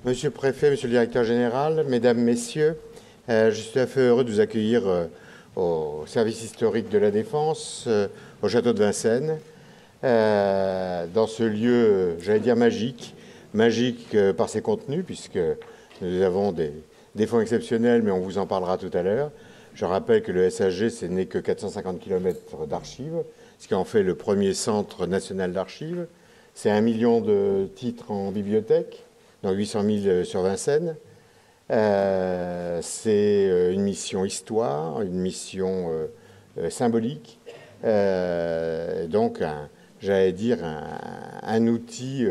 Monsieur le préfet, monsieur le directeur général, mesdames, messieurs, je suis tout à fait heureux de vous accueillir au service historique de la Défense, au château de Vincennes, dans ce lieu, j'allais dire magique, par ses contenus, puisque nous avons des fonds exceptionnels, mais on vous en parlera tout à l'heure. Je rappelle que le SHG, ce n'est que 450 km d'archives, ce qui en fait le premier centre national d'archives. C'est 1 million de titres en bibliothèque, donc 800 000 sur Vincennes. C'est une mission histoire, une mission symbolique, donc j'allais dire un outil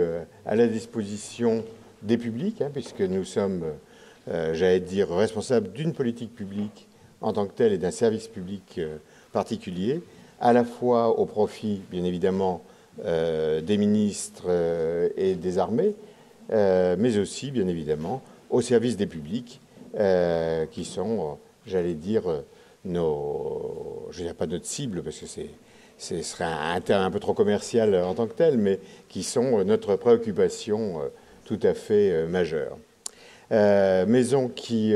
à la disposition des publics, puisque nous sommes, j'allais dire, responsables d'une politique publique en tant que telle et d'un service public particulier, à la fois au profit, bien évidemment, des ministres et des armées, mais aussi, bien évidemment, au service des publics, qui sont, j'allais dire, je ne dirais pas notre cible, parce que ce serait un terme un peu trop commercial en tant que tel, mais qui sont notre préoccupation tout à fait majeure. Maison qui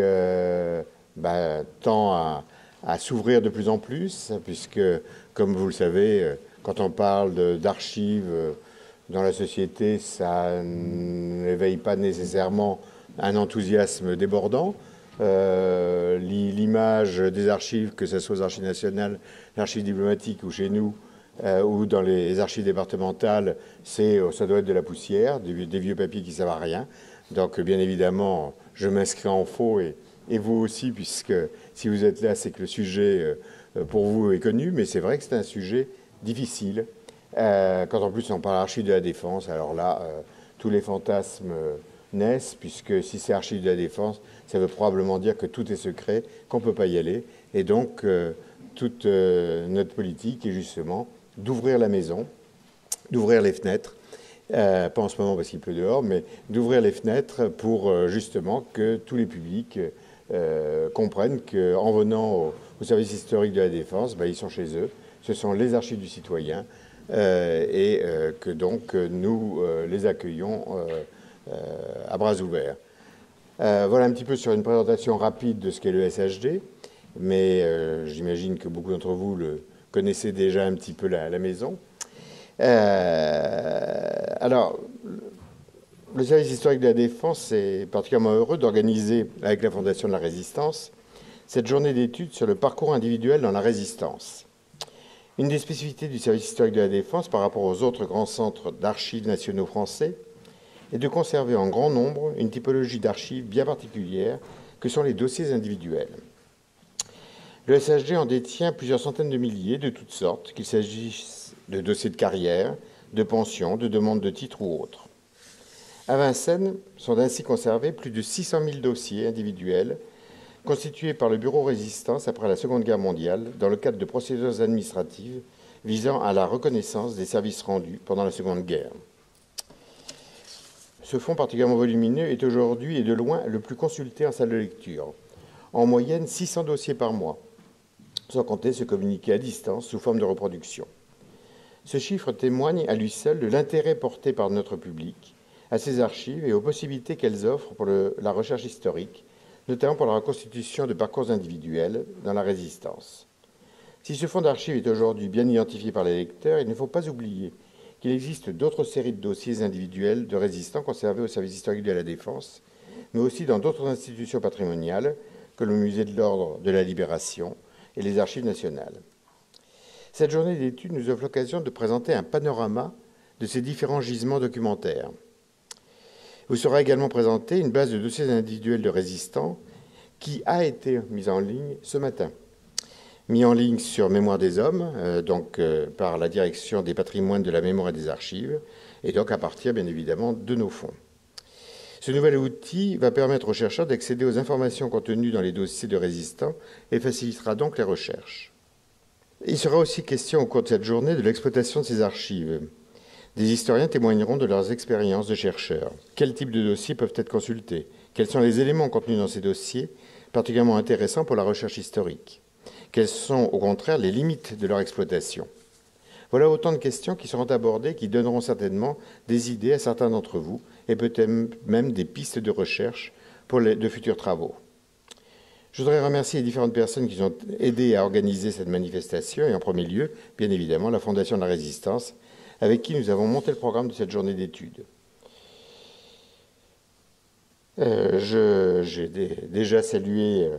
tend à s'ouvrir de plus en plus, puisque, comme vous le savez, quand on parle d'archives dans la société, ça n'éveille pas nécessairement un enthousiasme débordant. L'image des archives, que ce soit aux archives nationales, l'archive diplomatique ou chez nous, ou dans les archives départementales, ça doit être de la poussière, des vieux papiers qui ne servent à rien. Donc, bien évidemment, je m'inscris en faux, et vous aussi, puisque si vous êtes là, c'est que le sujet, pour vous, est connu, mais c'est vrai que c'est un sujet difficile. Quand en plus on parle d'archives de la Défense, alors là, tous les fantasmes naissent, puisque si c'est archives de la Défense, ça veut probablement dire que tout est secret, qu'on ne peut pas y aller. Et donc, toute notre politique est justement d'ouvrir la maison, d'ouvrir les fenêtres, pas en ce moment parce qu'il pleut dehors, mais d'ouvrir les fenêtres pour justement que tous les publics comprennent qu'en venant au service historique de la Défense, ils sont chez eux. Ce sont les archives du citoyen et que donc nous les accueillons à bras ouverts. Voilà un petit peu sur une présentation rapide de ce qu'est le SHD, mais j'imagine que beaucoup d'entre vous le connaissez déjà un petit peu la maison. Alors, le service historique de la Défense est particulièrement heureux d'organiser, avec la Fondation de la Résistance, cette journée d'études sur le parcours individuel dans la Résistance. Une des spécificités du service historique de la Défense par rapport aux autres grands centres d'archives nationaux français est de conserver en grand nombre une typologie d'archives bien particulière que sont les dossiers individuels. Le SHG en détient plusieurs centaines de milliers de toutes sortes, qu'il s'agisse de dossiers de carrière, de pension, de demandes de titres ou autres. À Vincennes sont ainsi conservés plus de 600 000 dossiers individuels constitués par le Bureau Résistance après la Seconde Guerre mondiale dans le cadre de procédures administratives visant à la reconnaissance des services rendus pendant la Seconde Guerre. Ce fonds particulièrement volumineux est aujourd'hui et de loin le plus consulté en salle de lecture. En moyenne, 600 dossiers par mois, sans compter ceux communiqués à distance sous forme de reproduction. Ce chiffre témoigne à lui seul de l'intérêt porté par notre public à ces archives et aux possibilités qu'elles offrent pour la recherche historique, notamment pour la reconstitution de parcours individuels dans la Résistance. Si ce fonds d'archives est aujourd'hui bien identifié par les lecteurs, il ne faut pas oublier qu'il existe d'autres séries de dossiers individuels de résistants conservés au service historique de la Défense, mais aussi dans d'autres institutions patrimoniales, comme le Musée de l'Ordre de la Libération et les Archives nationales. Cette journée d'études nous offre l'occasion de présenter un panorama de ces différents gisements documentaires. Vous sera également présentée une base de dossiers individuels de résistants qui a été mise en ligne ce matin. Mis en ligne sur Mémoire des Hommes, par la Direction des patrimoines de la mémoire et des archives, et donc à partir, bien évidemment, de nos fonds. Ce nouvel outil va permettre aux chercheurs d'accéder aux informations contenues dans les dossiers de résistants et facilitera donc les recherches. Il sera aussi question au cours de cette journée de l'exploitation de ces archives. Des historiens témoigneront de leurs expériences de chercheurs. Quels types de dossiers peuvent être consultés? Quels sont les éléments contenus dans ces dossiers, particulièrement intéressants pour la recherche historique? Quelles sont, au contraire, les limites de leur exploitation? Voilà autant de questions qui seront abordées, qui donneront certainement des idées à certains d'entre vous, et peut-être même des pistes de recherche pour de futurs travaux. Je voudrais remercier les différentes personnes qui ont aidé à organiser cette manifestation, et en premier lieu, bien évidemment, la Fondation de la Résistance, avec qui nous avons monté le programme de cette journée d'études. J'ai déjà salué,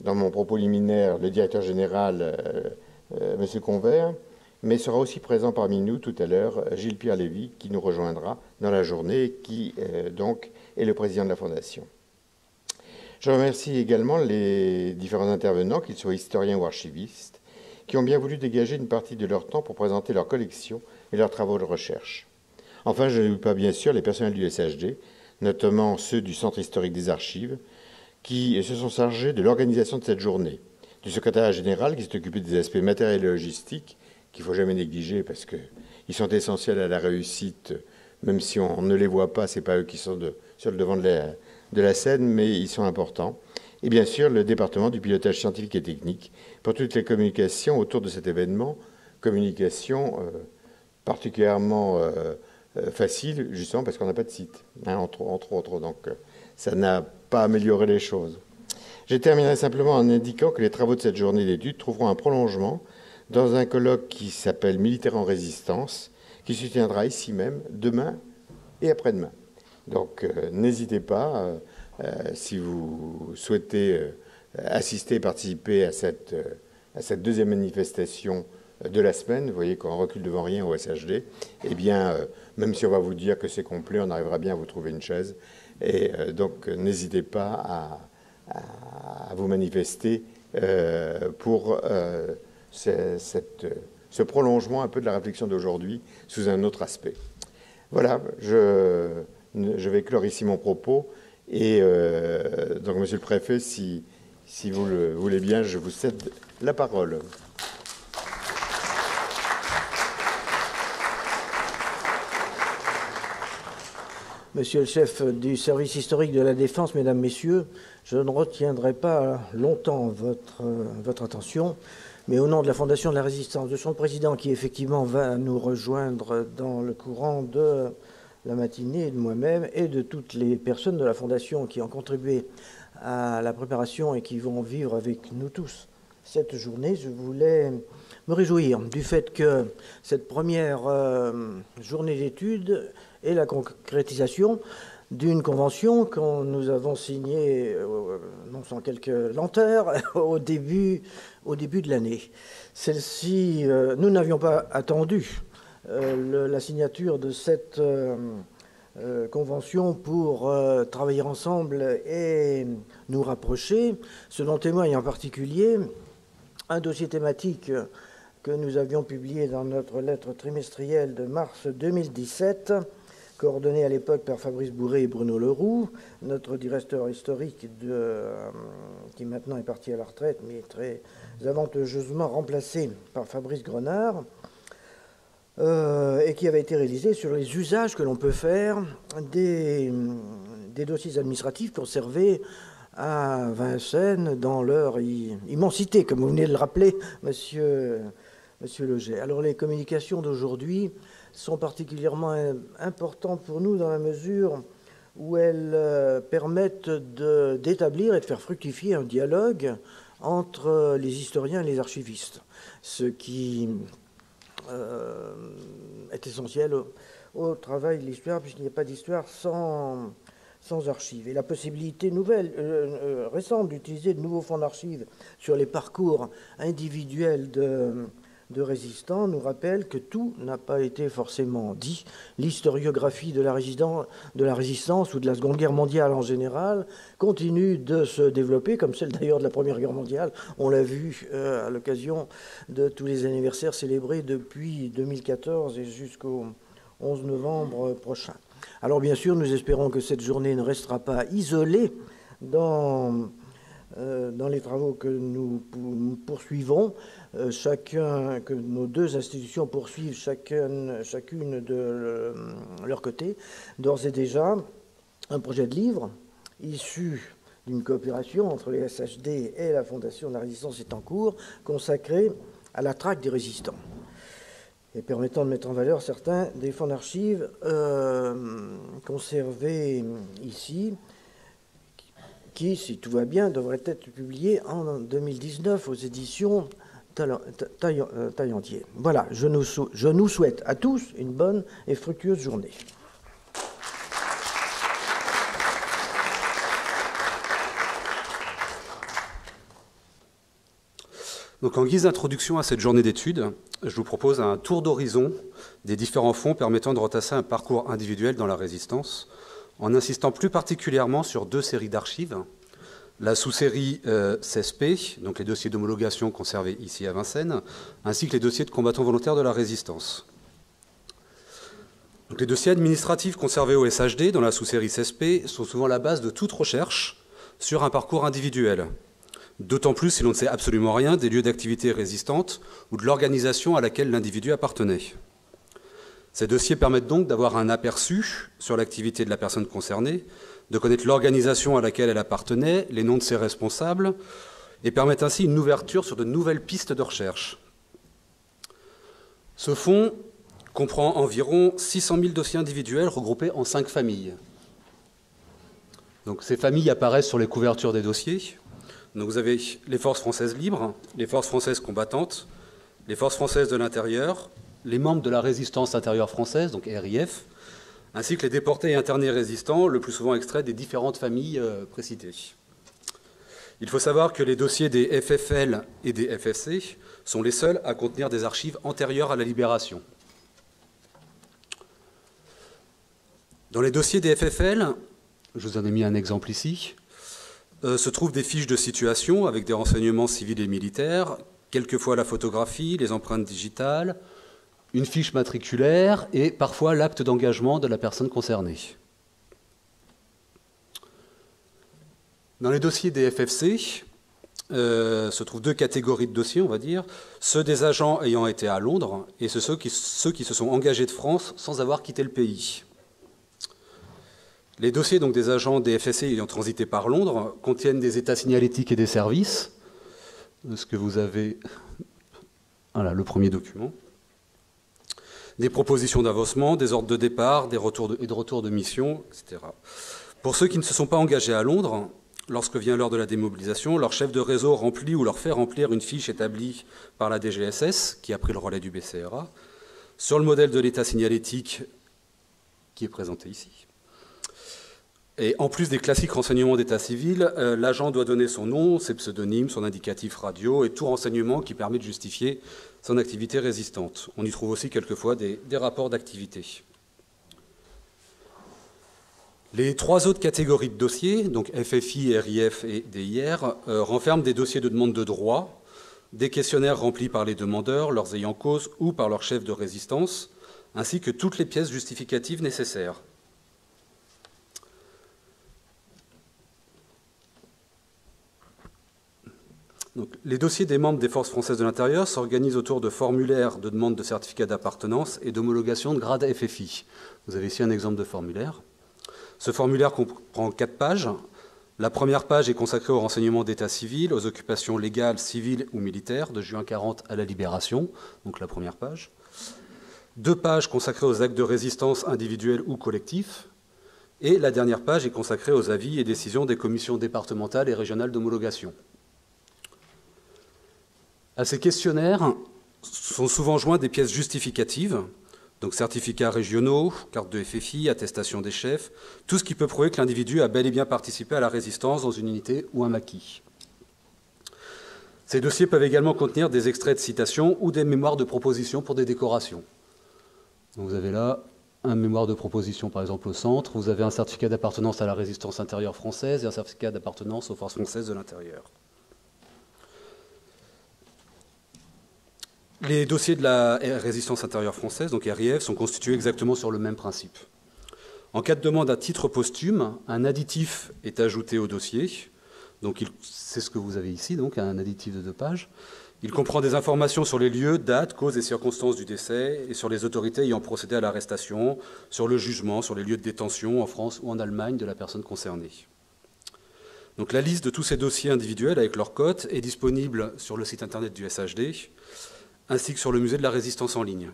dans mon propos liminaire, le directeur général, M. Convert, mais sera aussi présent parmi nous tout à l'heure Gilles-Pierre Lévy, qui nous rejoindra dans la journée, qui donc est le président de la Fondation. Je remercie également les différents intervenants, qu'ils soient historiens ou archivistes, qui ont bien voulu dégager une partie de leur temps pour présenter leurs collections et leurs travaux de recherche. Enfin, je n'oublie pas bien sûr les personnels du SHD, notamment ceux du Centre historique des archives, qui se sont chargés de l'organisation de cette journée, du secrétariat général qui s'est occupé des aspects matériels et logistiques, qu'il ne faut jamais négliger parce qu'ils sont essentiels à la réussite, même si on ne les voit pas, ce n'est pas eux qui sont sur le devant de la scène, mais ils sont importants. Et bien sûr, le département du pilotage scientifique et technique pour toutes les communications autour de cet événement, communication particulièrement facile, justement parce qu'on n'a pas de site, hein, entre autres, donc ça n'a pas amélioré les choses. Je terminerai simplement en indiquant que les travaux de cette journée d'études trouveront un prolongement dans un colloque qui s'appelle Militaires en résistance, qui se tiendra ici même demain et après-demain. Donc n'hésitez pas, si vous souhaitez assister et participer à cette deuxième manifestation de la semaine, vous voyez qu'on recule devant rien au SHD, eh bien, même si on va vous dire que c'est complet, on arrivera bien à vous trouver une chaise. Et donc n'hésitez pas à vous manifester pour ce prolongement un peu de la réflexion d'aujourd'hui sous un autre aspect. Voilà, je vais clore ici mon propos. Et donc, Monsieur le Préfet, si vous le voulez bien, je vous cède la parole. Monsieur le chef du service historique de la Défense, mesdames, messieurs, je ne retiendrai pas longtemps votre attention, mais au nom de la Fondation de la Résistance, de son président qui effectivement va nous rejoindre dans le courant de la matinée, de moi-même et de toutes les personnes de la Fondation qui ont contribué à la préparation et qui vont vivre avec nous tous cette journée, je voulais me réjouir du fait que cette première journée d'études est la concrétisation d'une convention que nous avons signée, non sans quelques lenteurs, au début de l'année. Celle-ci, nous n'avions pas attendu la signature de cette convention pour travailler ensemble et nous rapprocher. Ce dont témoigne en particulier un dossier thématique que nous avions publié dans notre lettre trimestrielle de mars 2017, coordonné à l'époque par Fabrice Bourré et Bruno Leroux, notre directeur historique qui maintenant est parti à la retraite, mais très avantageusement remplacé par Fabrice Grenard, et qui avait été réalisé sur les usages que l'on peut faire des dossiers administratifs conservés à Vincennes dans leur immensité, comme vous venez de le rappeler, Monsieur Leger. Alors les communications d'aujourd'hui sont particulièrement importantes pour nous dans la mesure où elles permettent d'établir et de faire fructifier un dialogue entre les historiens et les archivistes, ce qui est essentiel au travail de l'histoire, puisqu'il n'y a pas d'histoire sans archives. Et la possibilité nouvelle, récente, d'utiliser de nouveaux fonds d'archives sur les parcours individuels de résistants nous rappelle que tout n'a pas été forcément dit. L'historiographie de la résistance ou de la Seconde Guerre mondiale en général continue de se développer, comme celle d'ailleurs de la Première Guerre mondiale. On l'a vu à l'occasion de tous les anniversaires célébrés depuis 2014 et jusqu'au 11 novembre prochain. Alors bien sûr, nous espérons que cette journée ne restera pas isolée dans les travaux que nous poursuivons, que nos deux institutions poursuivent chacune de leur côté. D'ores et déjà, un projet de livre issu d'une coopération entre les SHD et la Fondation de la Résistance est en cours, consacré à la traque des résistants. et permettant de mettre en valeur certains des fonds d'archives conservés ici, qui, si tout va bien, devraient être publiés en 2019 aux éditions Taillandier. Voilà, je nous souhaite à tous une bonne et fructueuse journée. Donc, en guise d'introduction à cette journée d'études, je vous propose un tour d'horizon des différents fonds permettant de retracer un parcours individuel dans la résistance, en insistant plus particulièrement sur 2 séries d'archives. La sous-série CESP, donc les dossiers d'homologation conservés ici à Vincennes, ainsi que les dossiers de combattants volontaires de la résistance. Donc, les dossiers administratifs conservés au SHD dans la sous-série CESP sont souvent la base de toute recherche sur un parcours individuel. D'autant plus si l'on ne sait absolument rien des lieux d'activité résistantes ou de l'organisation à laquelle l'individu appartenait. Ces dossiers permettent donc d'avoir un aperçu sur l'activité de la personne concernée, de connaître l'organisation à laquelle elle appartenait, les noms de ses responsables, et permettent ainsi une ouverture sur de nouvelles pistes de recherche. Ce fonds comprend environ 600 000 dossiers individuels regroupés en 5 familles. Donc, ces familles apparaissent sur les couvertures des dossiers. Donc, vous avez les forces françaises libres, les forces françaises combattantes, les forces françaises de l'intérieur, les membres de la résistance intérieure française, donc RIF, ainsi que les déportés et internés résistants, le plus souvent extraits des différentes familles précitées. Il faut savoir que les dossiers des FFL et des FFC sont les seuls à contenir des archives antérieures à la libération. Dans les dossiers des FFL, je vous en ai mis un exemple ici, se trouvent des fiches de situation avec des renseignements civils et militaires, quelquefois la photographie, les empreintes digitales, une fiche matriculaire et parfois l'acte d'engagement de la personne concernée. Dans les dossiers des FFC, se trouvent 2 catégories de dossiers, on va dire, ceux des agents ayant été à Londres et ceux qui se sont engagés de France sans avoir quitté le pays. Les dossiers donc, des agents des FFC ayant transité par Londres contiennent des états signalétiques et des services, ce que vous avez, voilà, le premier document, des propositions d'avancement, des ordres de départ, des retours de retour de mission, etc. Pour ceux qui ne se sont pas engagés à Londres, lorsque vient l'heure de la démobilisation, leur chef de réseau remplit ou leur fait remplir une fiche établie par la DGSS, qui a pris le relais du BCRA, sur le modèle de l'état signalétique qui est présenté ici. Et en plus des classiques renseignements d'état civil, l'agent doit donner son nom, ses pseudonymes, son indicatif radio et tout renseignement qui permet de justifier son activité résistante. On y trouve aussi quelquefois des rapports d'activité. Les 3 autres catégories de dossiers, donc FFI, RIF et DIR, renferment des dossiers de demande de droit, des questionnaires remplis par les demandeurs, leurs ayants cause ou par leur chef de résistance, ainsi que toutes les pièces justificatives nécessaires. Donc, les dossiers des membres des forces françaises de l'intérieur s'organisent autour de formulaires de demande de certificat d'appartenance et d'homologation de grade FFI. Vous avez ici un exemple de formulaire. Ce formulaire comprend 4 pages. La première page est consacrée aux renseignements d'état civil, aux occupations légales, civiles ou militaires, de juin 40 à la libération, donc la première page. 2 pages consacrées aux actes de résistance individuels ou collectifs. Et la dernière page est consacrée aux avis et décisions des commissions départementales et régionales d'homologation. À ces questionnaires sont souvent joints des pièces justificatives, donc certificats régionaux, cartes de FFI, attestation des chefs, tout ce qui peut prouver que l'individu a bel et bien participé à la résistance dans une unité ou un maquis. Ces dossiers peuvent également contenir des extraits de citations ou des mémoires de propositions pour des décorations. Donc vous avez là un mémoire de proposition, par exemple, au centre. Vous avez un certificat d'appartenance à la résistance intérieure française et un certificat d'appartenance aux forces françaises de l'intérieur. Les dossiers de la résistance intérieure française, donc RIF, sont constitués exactement sur le même principe. En cas de demande à titre posthume, un additif est ajouté au dossier. Donc c'est ce que vous avez ici, donc un additif de 2 pages. Il comprend des informations sur les lieux, dates, causes et circonstances du décès et sur les autorités ayant procédé à l'arrestation, sur le jugement, sur les lieux de détention en France ou en Allemagne de la personne concernée. Donc la liste de tous ces dossiers individuels avec leur cote est disponible sur le site internet du SHD, ainsi que sur le musée de la résistance en ligne.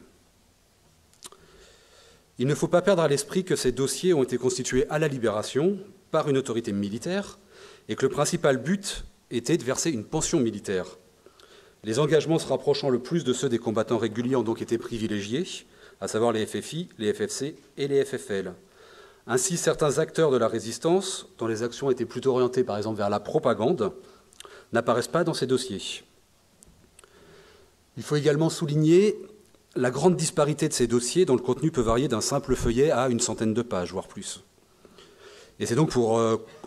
Il ne faut pas perdre à l'esprit que ces dossiers ont été constitués à la Libération par une autorité militaire et que le principal but était de verser une pension militaire. Les engagements se rapprochant le plus de ceux des combattants réguliers ont donc été privilégiés, à savoir les FFI, les FFC et les FFL. Ainsi, certains acteurs de la résistance, dont les actions étaient plutôt orientées par exemple vers la propagande, n'apparaissent pas dans ces dossiers. Il faut également souligner la grande disparité de ces dossiers dont le contenu peut varier d'un simple feuillet à une centaine de pages, voire plus. Et c'est donc,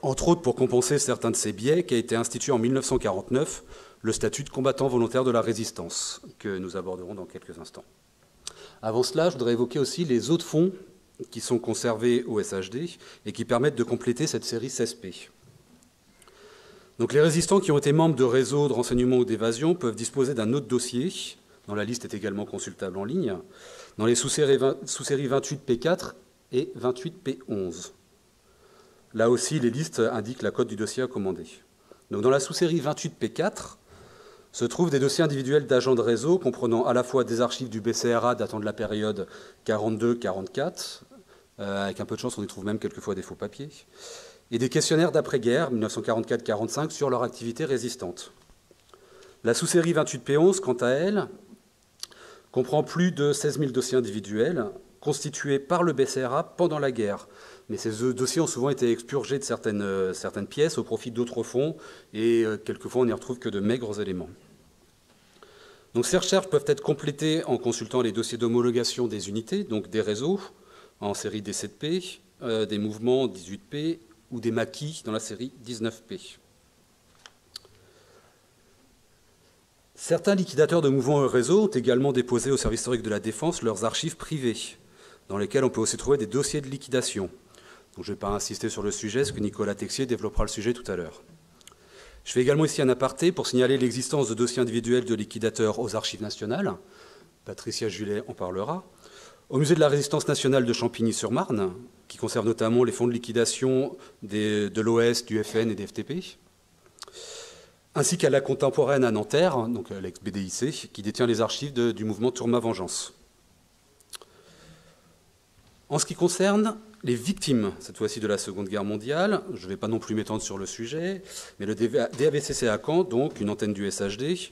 entre autres, pour compenser certains de ces biais qu'a été institué en 1949 le statut de combattant volontaire de la résistance, que nous aborderons dans quelques instants. Avant cela, je voudrais évoquer aussi les autres fonds qui sont conservés au SHD et qui permettent de compléter cette série CESP. Donc, les résistants qui ont été membres de réseaux de renseignement ou d'évasion peuvent disposer d'un autre dossier, dont la liste est également consultable en ligne, dans les sous-séries 28P4 et 28P11. Là aussi, les listes indiquent la cote du dossier à commander. Donc, dans la sous-série 28P4 se trouvent des dossiers individuels d'agents de réseau comprenant à la fois des archives du BCRA datant de la période 42-44, avec un peu de chance, on y trouve même quelquefois des faux papiers, et des questionnaires d'après-guerre, 1944-45, sur leur activité résistante. La sous-série 28P11, quant à elle, comprend plus de 16 000 dossiers individuels constitués par le BCRA pendant la guerre. Mais ces dossiers ont souvent été expurgés de certaines pièces au profit d'autres fonds, et quelquefois on n'y retrouve que de maigres éléments. Donc ces recherches peuvent être complétées en consultant les dossiers d'homologation des unités, donc des réseaux, en série 17P, des mouvements 18P, ou des maquis dans la série 19P. Certains liquidateurs de mouvements réseaux ont également déposé au service historique de la Défense leurs archives privées, dans lesquelles on peut aussi trouver des dossiers de liquidation. Donc je ne vais pas insister sur le sujet, parce que Nicolas Texier développera le sujet tout à l'heure. Je fais également ici un aparté pour signaler l'existence de dossiers individuels de liquidateurs aux archives nationales. Patricia Julet en parlera. Au musée de la Résistance nationale de Champigny-sur-Marne, qui conserve notamment les fonds de liquidation de l'OS, du FN et des FTP, ainsi qu'à la contemporaine à Nanterre, donc l'ex-BDIC, qui détient les archives du mouvement Tourma-Vengeance. En ce qui concerne les victimes, cette fois-ci de la Seconde Guerre mondiale, je ne vais pas non plus m'étendre sur le sujet, mais le DAVCC à Caen, donc une antenne du SHD,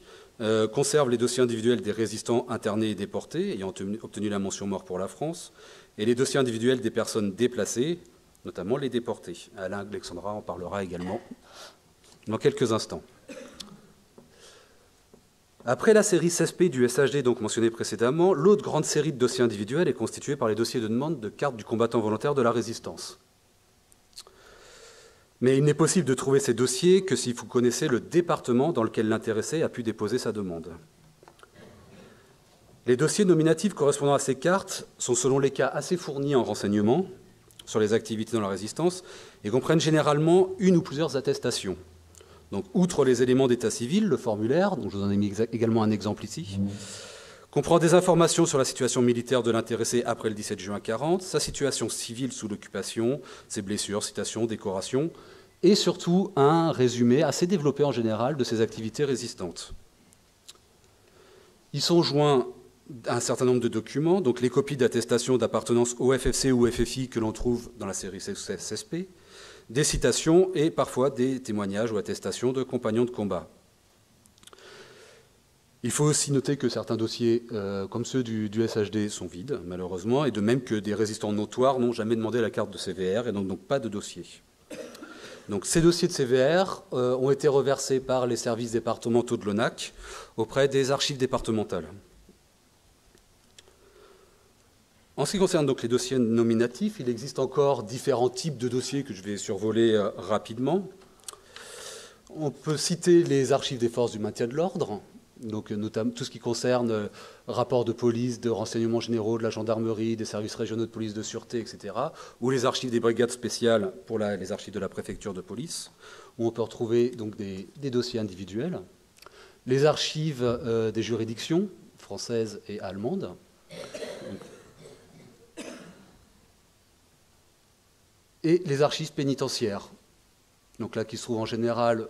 conserve les dossiers individuels des résistants internés et déportés, ayant obtenu la mention mort pour la France, et les dossiers individuels des personnes déplacées, notamment les déportés. Alain Alexandra en parlera également dans quelques instants. Après la série CESP du SHD, donc mentionnée précédemment, l'autre grande série de dossiers individuels est constituée par les dossiers de demande de carte du combattant volontaire de la Résistance. Mais il n'est possible de trouver ces dossiers que si vous connaissez le département dans lequel l'intéressé a pu déposer sa demande. Les dossiers nominatifs correspondant à ces cartes sont selon les cas assez fournis en renseignements sur les activités dans la Résistance et comprennent généralement une ou plusieurs attestations. Donc, outre les éléments d'état civil, le formulaire, dont je vous en ai mis également un exemple ici, comprend des informations sur la situation militaire de l'intéressé après le 17 juin 1940, sa situation civile sous l'occupation, ses blessures, citations, décorations, et surtout un résumé assez développé en général de ses activités résistantes. Ils sont joints un certain nombre de documents, donc les copies d'attestation d'appartenance au FFC ou FFI que l'on trouve dans la série CESP, des citations et parfois des témoignages ou attestations de compagnons de combat. Il faut aussi noter que certains dossiers, comme ceux du SHD, sont vides, malheureusement, et de même que des résistants notoires n'ont jamais demandé la carte de CVR et n'ont donc pas de dossier. Donc, ces dossiers de CVR ont été reversés par les services départementaux de l'ONAC auprès des archives départementales. En ce qui concerne donc les dossiers nominatifs, il existe encore différents types de dossiers que je vais survoler rapidement. On peut citer les archives des forces du maintien de l'ordre, donc notamment tout ce qui concerne rapports de police, de renseignements généraux, de la gendarmerie, des services régionaux de police de sûreté, etc., ou les archives des brigades spéciales pour les archives de la préfecture de police, où on peut retrouver donc des dossiers individuels, les archives des juridictions françaises et allemandes, et les archives pénitentiaires, donc là qui se trouvent en général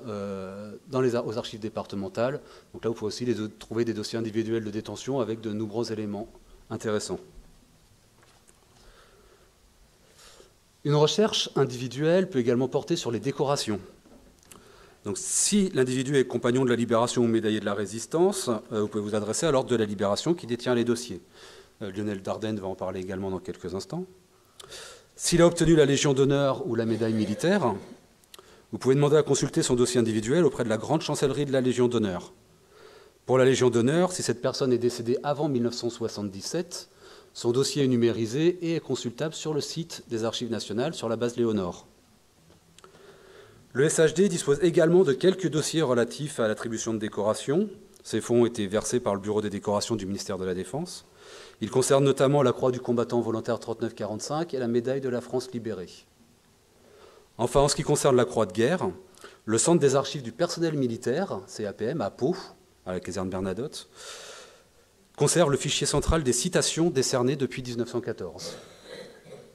aux archives départementales. Donc là, vous pouvez aussi trouver des dossiers individuels de détention avec de nombreux éléments intéressants. Une recherche individuelle peut également porter sur les décorations. Donc, si l'individu est compagnon de la Libération ou médaillé de la Résistance, vous pouvez vous adresser à l'Ordre de la Libération qui détient les dossiers. Lionel Dardenne va en parler également dans quelques instants. S'il a obtenu la Légion d'honneur ou la médaille militaire, vous pouvez demander à consulter son dossier individuel auprès de la Grande Chancellerie de la Légion d'honneur. Pour la Légion d'honneur, si cette personne est décédée avant 1977, son dossier est numérisé et est consultable sur le site des Archives nationales sur la base Léonore. Le SHD dispose également de quelques dossiers relatifs à l'attribution de décorations. Ces fonds ont été versés par le Bureau des décorations du ministère de la Défense. Ils concernent notamment la Croix du combattant volontaire 39-45 et la médaille de la France libérée. Enfin, en ce qui concerne la Croix de guerre, le Centre des archives du personnel militaire, CAPM, à Pau, à la caserne Bernadotte, conserve le fichier central des citations décernées depuis 1914.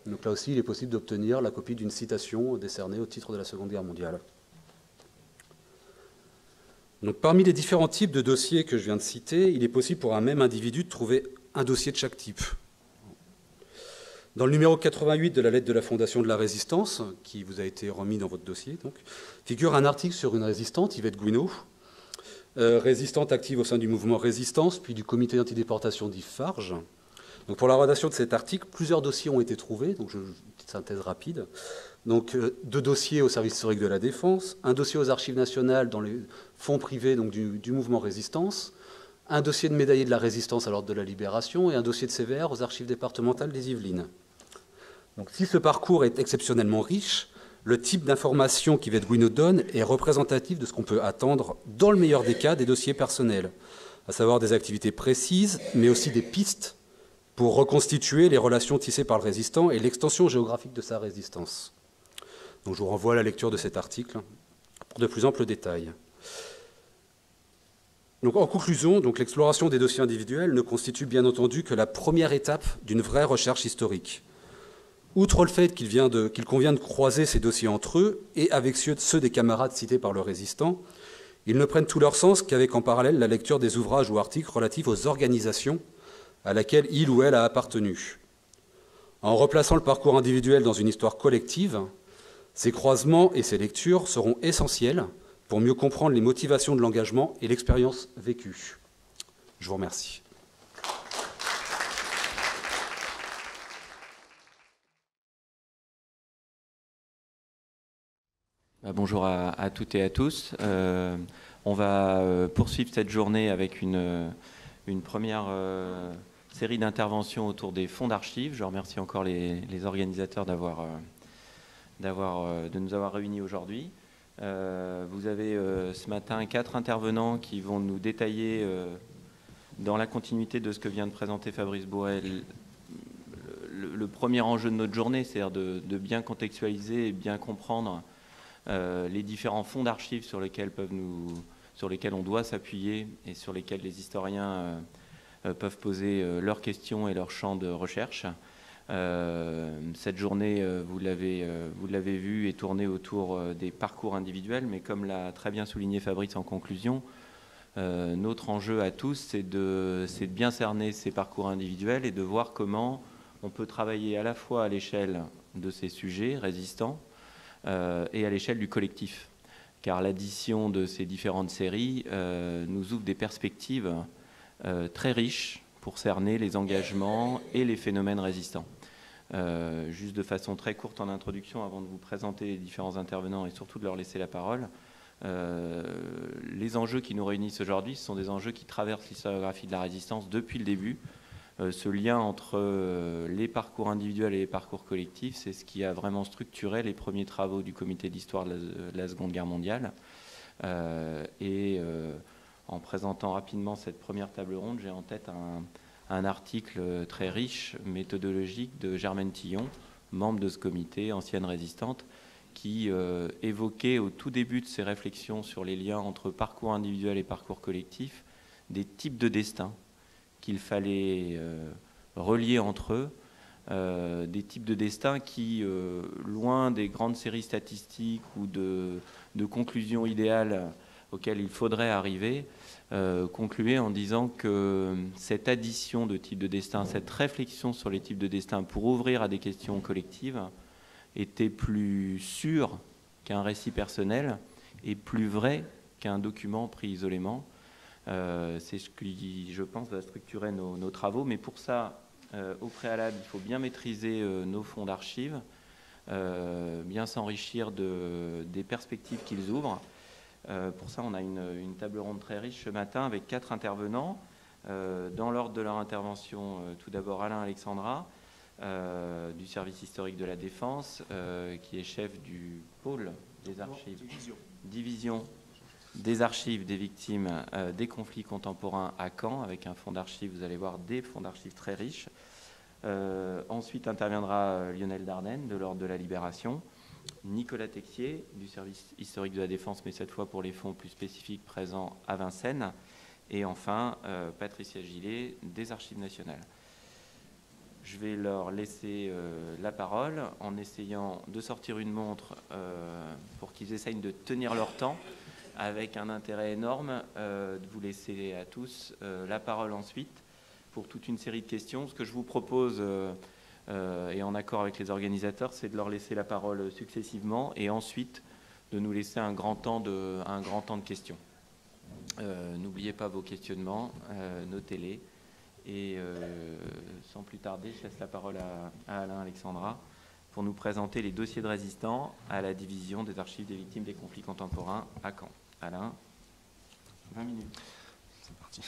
Donc là aussi, il est possible d'obtenir la copie d'une citation décernée au titre de la Seconde Guerre mondiale. Donc, parmi les différents types de dossiers que je viens de citer, il est possible pour un même individu de trouver un dossier de chaque type. Dans le numéro 88 de la lettre de la Fondation de la Résistance, qui vous a été remis dans votre dossier, donc, figure un article sur une résistante, Yvette Gouineau, résistante active au sein du mouvement Résistance, puis du comité antidéportation d'Ifarge. Donc pour la rédaction de cet article, plusieurs dossiers ont été trouvés, donc une petite synthèse rapide. Donc 2 dossiers au service historique de la Défense, un dossier aux Archives nationales dans les fonds privés donc du mouvement Résistance, un dossier de médaillé de la Résistance à l'Ordre de la Libération et un dossier de CVR aux Archives départementales des Yvelines. Donc si ce parcours est exceptionnellement riche, le type d'information qu'Yvette Gouineau donne est représentatif de ce qu'on peut attendre, dans le meilleur des cas, des dossiers personnels, à savoir des activités précises, mais aussi des pistes pour reconstituer les relations tissées par le résistant et l'extension géographique de sa résistance. Donc je vous renvoie à la lecture de cet article pour de plus amples détails. Donc, en conclusion, l'exploration des dossiers individuels ne constitue bien entendu que la première étape d'une vraie recherche historique. Outre le fait qu'il convient de croiser ces dossiers entre eux et avec ceux des camarades cités par le résistant, ils ne prennent tout leur sens qu'avec en parallèle la lecture des ouvrages ou articles relatifs aux organisations à laquelle il ou elle a appartenu. En replaçant le parcours individuel dans une histoire collective, ces croisements et ces lectures seront essentiels pour mieux comprendre les motivations de l'engagement et l'expérience vécue. Je vous remercie. Bonjour à toutes et à tous. On va poursuivre cette journée avec une première série d'interventions autour des fonds d'archives. Je remercie encore les organisateurs de nous avoir réunis aujourd'hui. Vous avez ce matin 4 intervenants qui vont nous détailler, dans la continuité de ce que vient de présenter Fabrice Bourret, le premier enjeu de notre journée, c'est-à-dire de bien contextualiser et bien comprendre les différents fonds d'archives sur lesquels on doit s'appuyer et sur lesquels les historiens peuvent poser leurs questions et leurs champs de recherche. Cette journée, vous l'avez vu, est tournée autour des parcours individuels, mais comme l'a très bien souligné Fabrice en conclusion, notre enjeu à tous, c'est de bien cerner ces parcours individuels et de voir comment on peut travailler à la fois à l'échelle de ces sujets résistants et à l'échelle du collectif. Car l'addition de ces différentes séries nous ouvre des perspectives très riches pour cerner les engagements et les phénomènes résistants. Juste de façon très courte en introduction, avant de vous présenter les différents intervenants et surtout de leur laisser la parole, les enjeux qui nous réunissent aujourd'hui, ce sont des enjeux qui traversent l'historiographie de la résistance depuis le début. Ce lien entre les parcours individuels et les parcours collectifs, c'est ce qui a vraiment structuré les premiers travaux du comité d'histoire de la Seconde Guerre mondiale. En présentant rapidement cette première table ronde, j'ai en tête un article très riche, méthodologique, de Germaine Tillon, membre de ce comité, ancienne résistante, qui évoquait au tout début de ses réflexions sur les liens entre parcours individuel et parcours collectif des types de destin qu'il fallait relier entre eux, des types de destin qui, loin des grandes séries statistiques ou de conclusions idéales auxquelles il faudrait arriver, concluaient en disant que cette addition de types de destin, cette réflexion sur les types de destin pour ouvrir à des questions collectives, était plus sûr qu'un récit personnel et plus vrai qu'un document pris isolément. C'est ce qui, je pense, va structurer nos travaux. Mais pour ça, au préalable, il faut bien maîtriser nos fonds d'archives, bien s'enrichir des perspectives qu'ils ouvrent. Pour ça, on a une table ronde très riche ce matin avec 4 intervenants. Dans l'ordre de leur intervention, tout d'abord Alain Alexandra, du service historique de la Défense, qui est chef du pôle des archives, division des archives des victimes des conflits contemporains à Caen, avec un fonds d'archives, vous allez voir, des fonds d'archives très riches. Ensuite interviendra Lionel Dardenne, de l'Ordre de la Libération, Nicolas Texier, du service historique de la Défense, mais cette fois pour les fonds plus spécifiques présents à Vincennes, et enfin Patricia Gillet, des Archives nationales. Je vais leur laisser la parole en essayant de sortir une montre pour qu'ils essayent de tenir leur temps, avec un intérêt énorme de vous laisser à tous la parole ensuite pour toute une série de questions. Ce que je vous propose, et en accord avec les organisateurs, c'est de leur laisser la parole successivement et ensuite de nous laisser un grand temps de questions. N'oubliez pas vos questionnements, notez-les. Et sans plus tarder, je laisse la parole à Alain Alexandra pour nous présenter les dossiers de résistants à la division des archives des victimes des conflits contemporains à Caen. Alain, 20 minutes. C'est parti.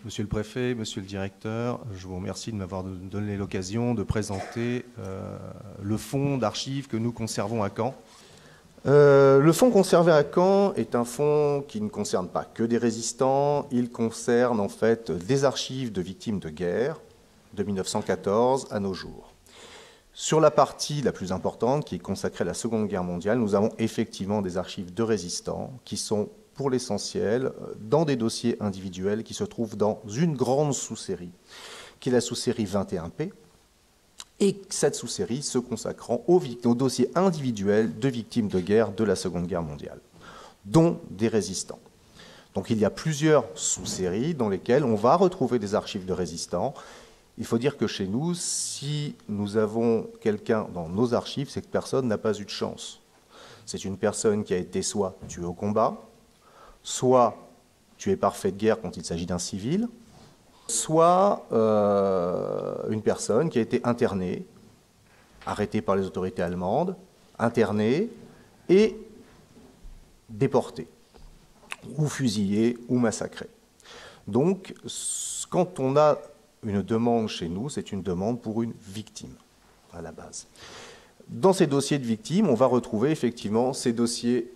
Monsieur le préfet, monsieur le directeur, je vous remercie de m'avoir donné l'occasion de présenter le fonds d'archives que nous conservons à Caen. Le fonds conservé à Caen est un fonds qui ne concerne pas que des résistants, il concerne en fait des archives de victimes de guerre de 1914 à nos jours. Sur la partie la plus importante, qui est consacrée à la Seconde Guerre mondiale, nous avons effectivement des archives de résistants qui sont pour l'essentiel dans des dossiers individuels qui se trouvent dans une grande sous-série, qui est la sous-série 21P, et cette sous-série se consacrant aux dossiers individuels de victimes de guerre de la Seconde Guerre mondiale, dont des résistants. Donc il y a plusieurs sous-séries dans lesquelles on va retrouver des archives de résistants. Il faut dire que chez nous, si nous avons quelqu'un dans nos archives, c'est que personne n'a pas eu de chance. C'est une personne qui a été soit tuée au combat, soit tuée par fait de guerre quand il s'agit d'un civil, soit une personne qui a été internée, arrêtée par les autorités allemandes, internée et déportée, ou fusillée, ou massacrée. Donc, quand on a une demande chez nous, c'est une demande pour une victime, à la base. Dans ces dossiers de victimes, on va retrouver effectivement ces dossiers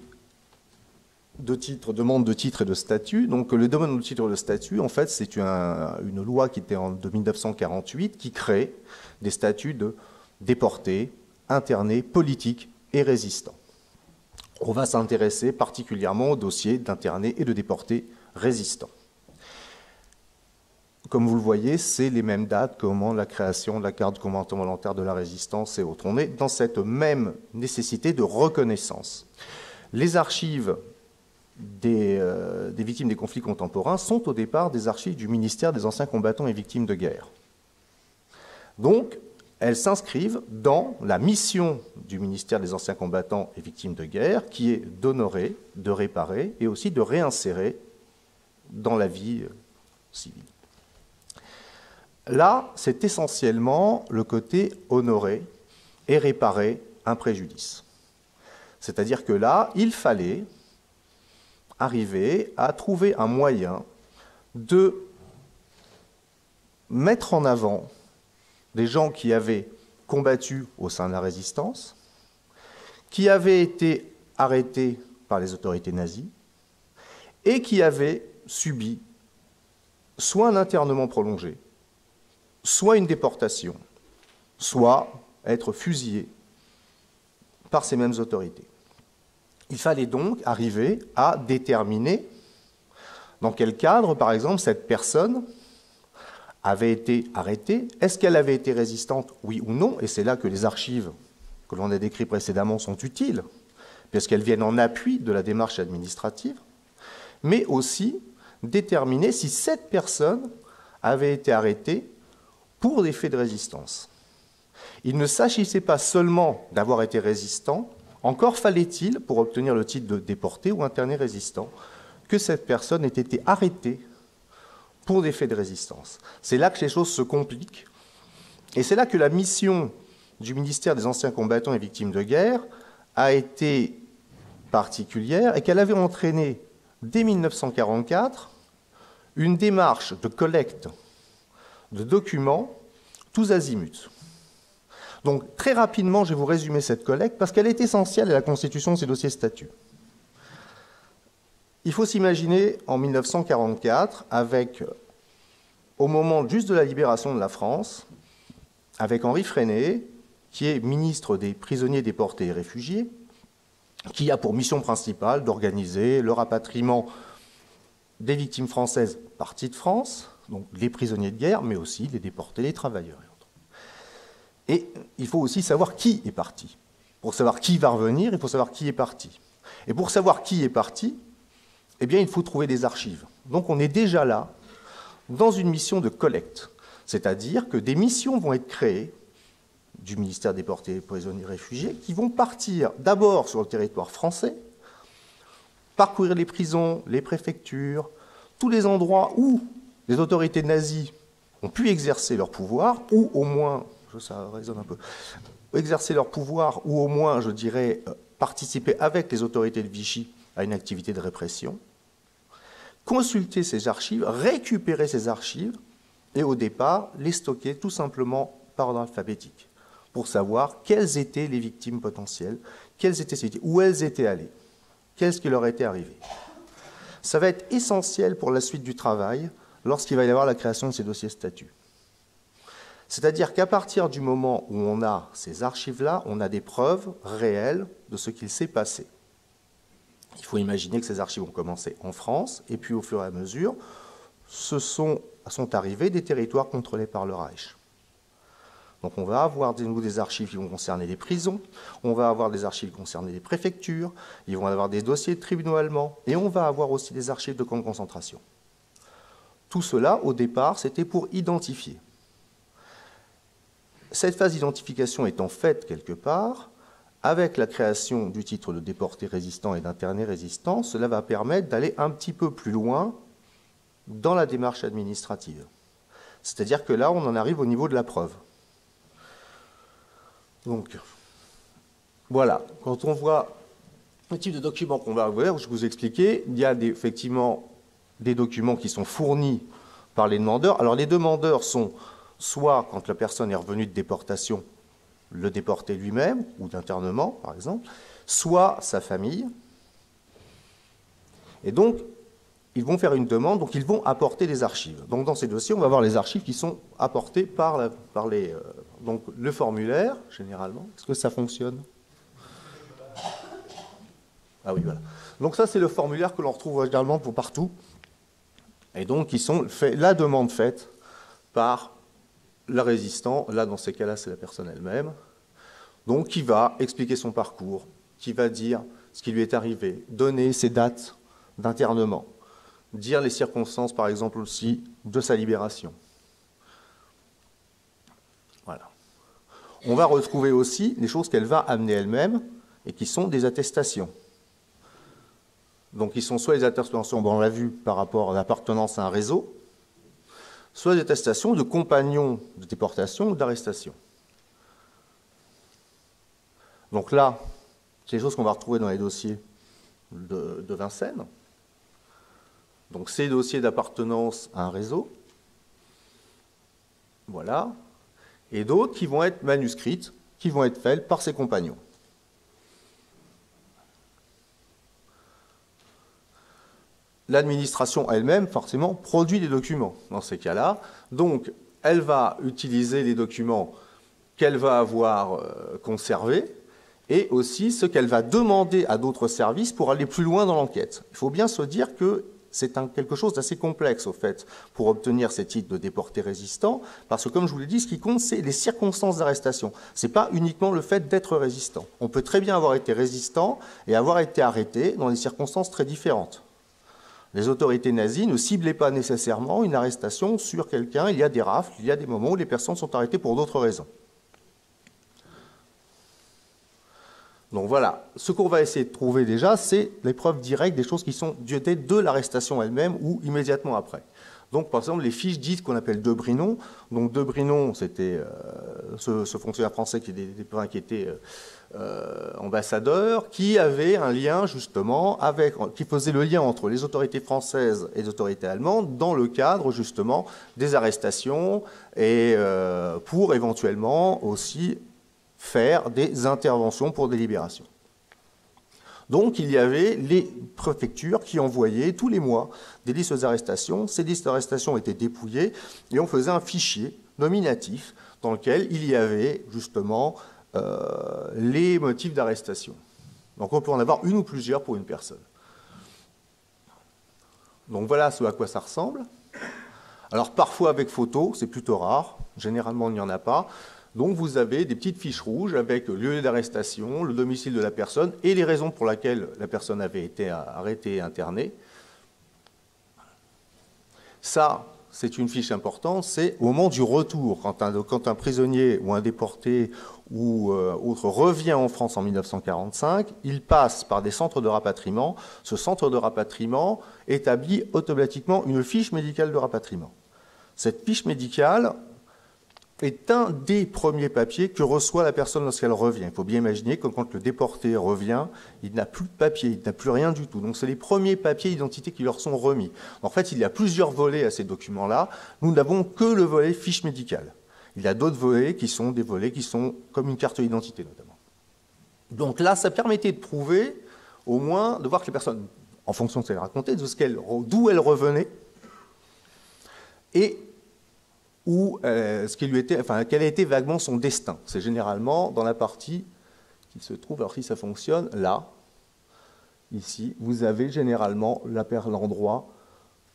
de titres, demande de titre et de statut. Donc le demande de titre et de statut, en fait, c'est une loi qui était de 1948 qui crée des statuts de déportés, internés, politiques et résistants. On va s'intéresser particulièrement aux dossiers d'internés et de déportés résistants. Comme vous le voyez, c'est les mêmes dates que la création de la carte du combattant volontaire de la résistance et autres. On est dans cette même nécessité de reconnaissance. Les archives des victimes des conflits contemporains sont au départ des archives du ministère des anciens combattants et victimes de guerre. Donc, elles s'inscrivent dans la mission du ministère des anciens combattants et victimes de guerre, qui est d'honorer, de réparer et aussi de réinsérer dans la vie civile. Là, c'est essentiellement le côté honorer et réparer un préjudice. C'est-à-dire que là, il fallait arriver à trouver un moyen de mettre en avant des gens qui avaient combattu au sein de la résistance, qui avaient été arrêtés par les autorités nazies et qui avaient subi soit un internement prolongé, soit une déportation, soit être fusillés par ces mêmes autorités. Il fallait donc arriver à déterminer dans quel cadre, par exemple, cette personne avait été arrêtée. Est-ce qu'elle avait été résistante, oui ou non? Et c'est là que les archives que l'on a décrites précédemment sont utiles, puisqu'elles viennent en appui de la démarche administrative, mais aussi déterminer si cette personne avait été arrêtée pour des faits de résistance. Il ne s'agissait pas seulement d'avoir été résistant, encore fallait-il, pour obtenir le titre de déporté ou interné résistant, que cette personne ait été arrêtée pour des faits de résistance. C'est là que les choses se compliquent, et c'est là que la mission du ministère des Anciens combattants et victimes de guerre a été particulière et qu'elle avait entraîné, dès 1944, une démarche de collecte de documents tous azimuts. Donc, très rapidement, je vais vous résumer cette collecte parce qu'elle est essentielle à la constitution de ces dossiers statuts. Il faut s'imaginer en 1944, au moment juste de la libération de la France, avec Henri Freinet, qui est ministre des prisonniers déportés et réfugiés, qui a pour mission principale d'organiser le rapatriement des victimes françaises parties de France, donc les prisonniers de guerre, mais aussi les déportés, les travailleurs et autres. Et il faut aussi savoir qui est parti. Pour savoir qui va revenir, il faut savoir qui est parti. Et pour savoir qui est parti, eh bien, il faut trouver des archives. Donc on est déjà là, dans une mission de collecte. C'est-à-dire que des missions vont être créées du ministère des Déportés, Prisonniers, Réfugiés, qui vont partir d'abord sur le territoire français, parcourir les prisons, les préfectures, tous les endroits où les autorités nazies ont pu exercer leur pouvoir, ou au moins, ça résonne un peu, exercer leur pouvoir, ou au moins, je dirais, participer avec les autorités de Vichy à une activité de répression, consulter ces archives, récupérer ces archives, et au départ, les stocker tout simplement par ordre alphabétique, pour savoir quelles étaient les victimes potentielles, quelles étaient ces victimes, où elles étaient allées, qu'est-ce qui leur était arrivé. Ça va être essentiel pour la suite du travail lorsqu'il va y avoir la création de ces dossiers statuts. C'est-à-dire qu'à partir du moment où on a ces archives-là, on a des preuves réelles de ce qu'il s'est passé. Il faut imaginer que ces archives ont commencé en France, et puis au fur et à mesure, sont arrivés des territoires contrôlés par le Reich. Donc on va avoir des archives qui vont concerner les prisons, on va avoir des archives qui vont concerner les préfectures, ils vont avoir des dossiers de tribunaux allemands, et on va avoir aussi des archives de camps de concentration. Tout cela, au départ, c'était pour identifier. Cette phase d'identification étant faite quelque part, avec la création du titre de déporté résistant et d'interné résistant, cela va permettre d'aller un petit peu plus loin dans la démarche administrative. C'est-à-dire que là, on en arrive au niveau de la preuve. Donc, voilà, quand on voit le type de documents qu'on va avoir, je vous expliquais, il y a effectivement des documents qui sont fournis par les demandeurs. Alors, les demandeurs sont soit, quand la personne est revenue de déportation, le déporté lui-même, ou d'internement, par exemple, soit sa famille. Et donc, ils vont faire une demande, donc ils vont apporter des archives. Donc dans ces dossiers, on va avoir les archives qui sont apportées par donc le formulaire, généralement. Est-ce que ça fonctionne? Ah oui, voilà. Donc ça, c'est le formulaire que l'on retrouve généralement pour partout. Et donc, la demande faite par le résistant, là, dans ces cas-là, c'est la personne elle-même, donc qui va expliquer son parcours, qui va dire ce qui lui est arrivé, donner ses dates d'internement, dire les circonstances, par exemple, aussi, de sa libération. Voilà. On va retrouver aussi les choses qu'elle va amener elle-même et qui sont des attestations. Donc, qui sont soit les attestations, on l'a vu, par rapport à l'appartenance à un réseau, soit des attestations de compagnons de déportation ou d'arrestation. Donc là, c'est les choses qu'on va retrouver dans les dossiers de Vincennes. Donc ces dossiers d'appartenance à un réseau, voilà, et d'autres qui vont être manuscrites, qui vont être faites par ses compagnons. L'administration elle-même, forcément, produit des documents dans ces cas-là. Donc, elle va utiliser les documents qu'elle va avoir conservés et aussi ce qu'elle va demander à d'autres services pour aller plus loin dans l'enquête. Il faut bien se dire que c'est quelque chose d'assez complexe, au fait, pour obtenir ces titres de déporté résistant, parce que, comme je vous l'ai dit, ce qui compte, c'est les circonstances d'arrestation. Ce n'est pas uniquement le fait d'être résistant. On peut très bien avoir été résistant et avoir été arrêté dans des circonstances très différentes. Les autorités nazies ne ciblaient pas nécessairement une arrestation sur quelqu'un. Il y a des rafles, il y a des moments où les personnes sont arrêtées pour d'autres raisons. Donc voilà, ce qu'on va essayer de trouver déjà, c'est les preuves directes des choses qui sont dues de l'arrestation elle-même ou immédiatement après. Donc par exemple, les fiches dites qu'on appelle de Brinon. Donc de Brinon, c'était ce fonctionnaire français qui était ambassadeur, qui avait un lien justement qui faisait le lien entre les autorités françaises et les autorités allemandes dans le cadre justement des arrestations et pour éventuellement aussi faire des interventions pour des libérations. Donc il y avait les préfectures qui envoyaient tous les mois des listes d'arrestation. Ces listes d'arrestation étaient dépouillées et on faisait un fichier nominatif dans lequel il y avait justement les motifs d'arrestation. Donc on peut en avoir une ou plusieurs pour une personne. Donc voilà ce à quoi ça ressemble. Alors parfois avec photo, c'est plutôt rare. Généralement il n'y en a pas. Donc vous avez des petites fiches rouges avec le lieu d'arrestation, le domicile de la personne et les raisons pour lesquelles la personne avait été arrêtée et internée. Ça, c'est une fiche importante, c'est au moment du retour, quand un prisonnier ou un déporté ou autre revient en France en 1945, il passe par des centres de rapatriement. Ce centre de rapatriement établit automatiquement une fiche médicale de rapatriement. Cette fiche médicale est un des premiers papiers que reçoit la personne lorsqu'elle revient. Il faut bien imaginer que quand le déporté revient, il n'a plus de papier, il n'a plus rien du tout. Donc c'est les premiers papiers d'identité qui leur sont remis. En fait, il y a plusieurs volets à ces documents-là. Nous n'avons que le volet fiche médicale. Il y a d'autres volets qui sont des volets qui sont comme une carte d'identité notamment. Donc là, ça permettait de prouver, au moins, de voir que les personnes, en fonction de ce qu'elles racontaient, d'où elles revenaient, et quel a été vaguement son destin. C'est généralement dans la partie qui se trouve, alors si ça fonctionne, là, ici, vous avez généralement l'endroit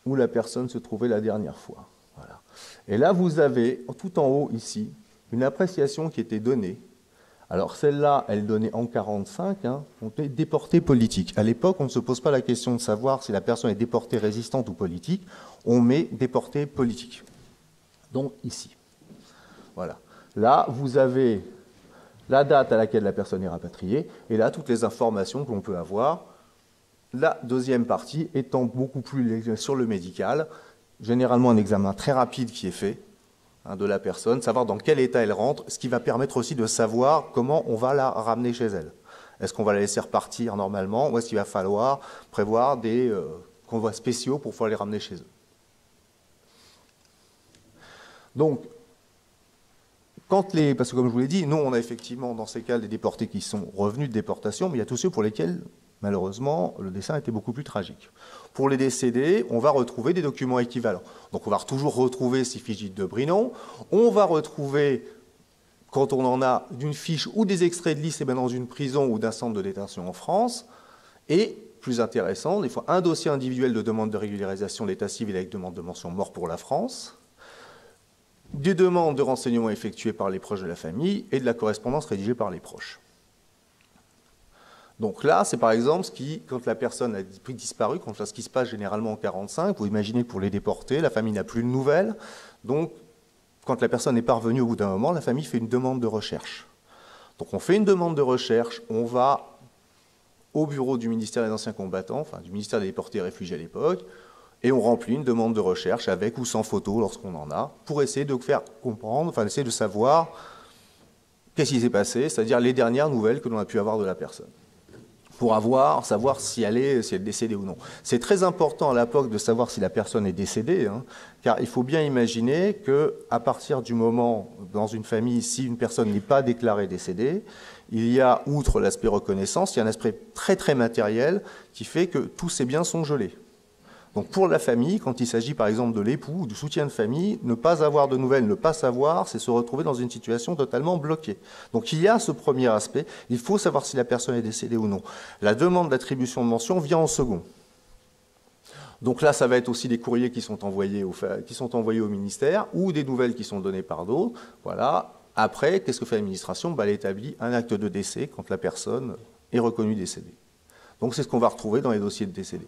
où la personne se trouvait la dernière fois. Voilà. Et là, vous avez, tout en haut, ici, une appréciation qui était donnée. Alors celle-là, elle donnait en 1945, on était déporté politique. À l'époque, on ne se pose pas la question de savoir si la personne est déportée résistante ou politique, on met déporté politique. Donc ici. Voilà. Là, vous avez la date à laquelle la personne est rapatriée, et là, toutes les informations que l'on peut avoir. La deuxième partie étant beaucoup plus sur le médical, généralement un examen très rapide qui est fait de la personne, savoir dans quel état elle rentre, ce qui va permettre aussi de savoir comment on va la ramener chez elle. Est-ce qu'on va la laisser repartir normalement, ou est-ce qu'il va falloir prévoir des convois spéciaux pour pouvoir les ramener chez eux. Donc, parce que comme je vous l'ai dit, nous, on a effectivement dans ces cas des déportés qui sont revenus de déportation, mais il y a tous ceux pour lesquels, malheureusement, le destin a été beaucoup plus tragique. Pour les décédés, on va retrouver des documents équivalents. Donc on va toujours retrouver ces fiches dites de Brinon. On va retrouver, quand on en a d'une fiche ou des extraits de liste, dans une prison ou d'un centre de détention en France, et plus intéressant, des fois un dossier individuel de demande de régularisation d'état civil avec demande de mention mort pour la France, des demandes de renseignements effectuées par les proches de la famille et de la correspondance rédigée par les proches. Donc là, c'est par exemple quand la personne a disparu, ce qui se passe généralement en 1945, vous imaginez que pour les déportés, la famille n'a plus de nouvelles, donc quand la personne est parvenue au bout d'un moment, la famille fait une demande de recherche. Donc on fait une demande de recherche, on va au bureau du ministère des Anciens Combattants, enfin du ministère des Déportés et Réfugiés à l'époque, et on remplit une demande de recherche avec ou sans photo lorsqu'on en a, pour essayer de faire comprendre, enfin essayer de savoir qu'est-ce qui s'est passé, c'est-à-dire les dernières nouvelles que l'on a pu avoir de la personne, pour savoir si elle est décédée ou non. C'est très important à l'époque de savoir si la personne est décédée, car il faut bien imaginer qu'à partir du moment, dans une famille, si une personne n'est pas déclarée décédée, il y a, outre l'aspect reconnaissance, il y a un aspect très très matériel qui fait que tous ces biens sont gelés. Donc pour la famille, quand il s'agit par exemple de l'époux ou du soutien de famille, ne pas avoir de nouvelles, ne pas savoir, c'est se retrouver dans une situation totalement bloquée. Donc il y a ce premier aspect, il faut savoir si la personne est décédée ou non. La demande d'attribution de mention vient en second. Donc là, ça va être aussi des courriers qui sont envoyés au ministère ou des nouvelles qui sont données par d'autres. Voilà. Après, qu'est-ce que fait l'administration ? Elle établit un acte de décès quand la personne est reconnue décédée. Donc c'est ce qu'on va retrouver dans les dossiers de décédés.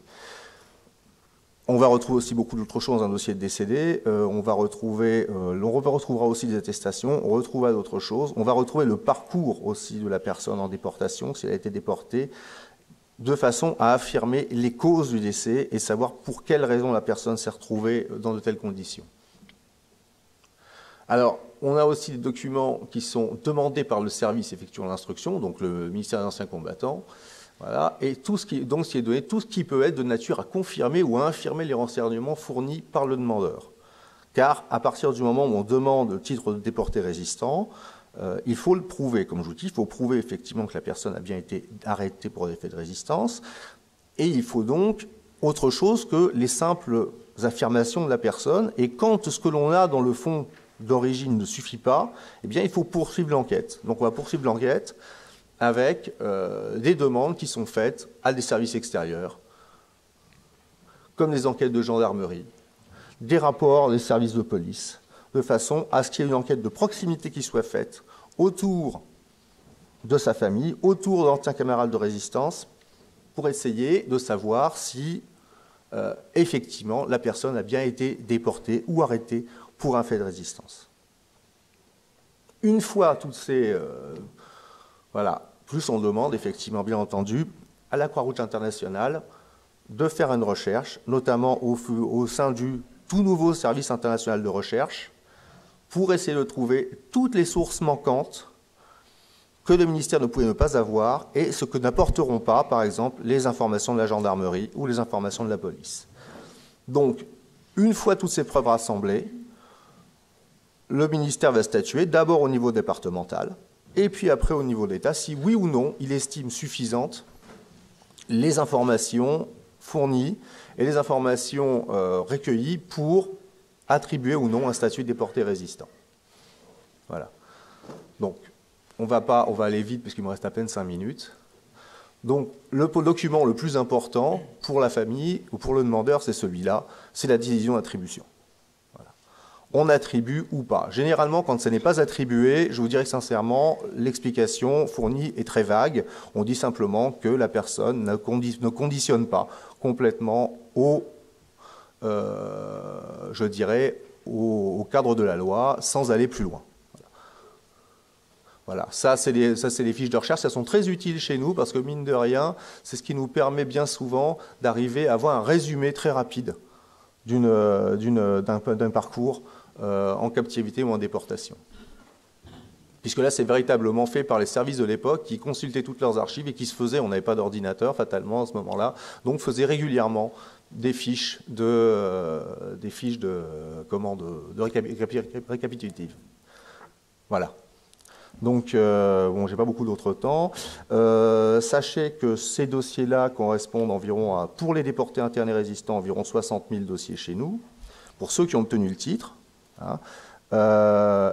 On va retrouver aussi beaucoup d'autres choses dans un dossier de décédé. On retrouvera aussi des attestations, on retrouvera d'autres choses. On va retrouver le parcours aussi de la personne en déportation, si elle a été déportée, de façon à affirmer les causes du décès et savoir pour quelles raisons la personne s'est retrouvée dans de telles conditions. Alors, on a aussi des documents qui sont demandés par le service effectuant l'instruction, donc le ministère des Anciens Combattants. Voilà, et tout ce qui est donné, tout ce qui peut être de nature à confirmer ou à infirmer les renseignements fournis par le demandeur. Car à partir du moment où on demande le titre de déporté résistant, il faut le prouver. Comme je vous dis, il faut prouver effectivement que la personne a bien été arrêtée pour des faits de résistance. Et il faut donc autre chose que les simples affirmations de la personne. Et quand ce que l'on a dans le fond d'origine ne suffit pas, eh bien il faut poursuivre l'enquête. Donc on va poursuivre l'enquête avec des demandes qui sont faites à des services extérieurs, comme des enquêtes de gendarmerie, des rapports des services de police, de façon à ce qu'il y ait une enquête de proximité qui soit faite autour de sa famille, autour d'anciens camarades de résistance, pour essayer de savoir si, effectivement, la personne a bien été déportée ou arrêtée pour un fait de résistance. Une fois toutes ces... voilà, plus on demande, effectivement, bien entendu, à la Croix-Rouge internationale de faire une recherche, notamment au sein du tout nouveau service international de recherche, pour essayer de trouver toutes les sources manquantes que le ministère ne pouvait ne pas avoir et ce que n'apporteront pas, par exemple, les informations de la gendarmerie ou les informations de la police. Donc, une fois toutes ces preuves rassemblées, le ministère va statuer d'abord au niveau départemental et puis après au niveau d'État, si oui ou non il estime suffisantes les informations fournies et les informations recueillies pour attribuer ou non un statut de déporté résistant. Voilà. Donc, on va aller vite puisqu'il me reste à peine 5 minutes. Donc, le document le plus important pour la famille ou pour le demandeur, c'est celui-là, c'est la décision d'attribution. Voilà. On attribue ou pas. Généralement, quand ça n'est pas attribué, je vous dirais que sincèrement, l'explication fournie est très vague. On dit simplement que la personne ne conditionne pas complètement je dirais, au cadre de la loi, sans aller plus loin. Voilà, ça c'est les fiches de recherche, elles sont très utiles chez nous parce que mine de rien, c'est ce qui nous permet bien souvent d'arriver à avoir un résumé très rapide d'un parcours en captivité ou en déportation. Puisque là, c'est véritablement fait par les services de l'époque qui consultaient toutes leurs archives et qui se faisaient, on n'avait pas d'ordinateur fatalement à ce moment-là, donc faisaient régulièrement des fiches récapitulatives. Voilà. Donc, bon, j'ai pas beaucoup d'autre temps. Sachez que ces dossiers-là correspondent environ à, pour les déportés internes et résistants, environ 60 000 dossiers chez nous, pour ceux qui ont obtenu le titre. Hein.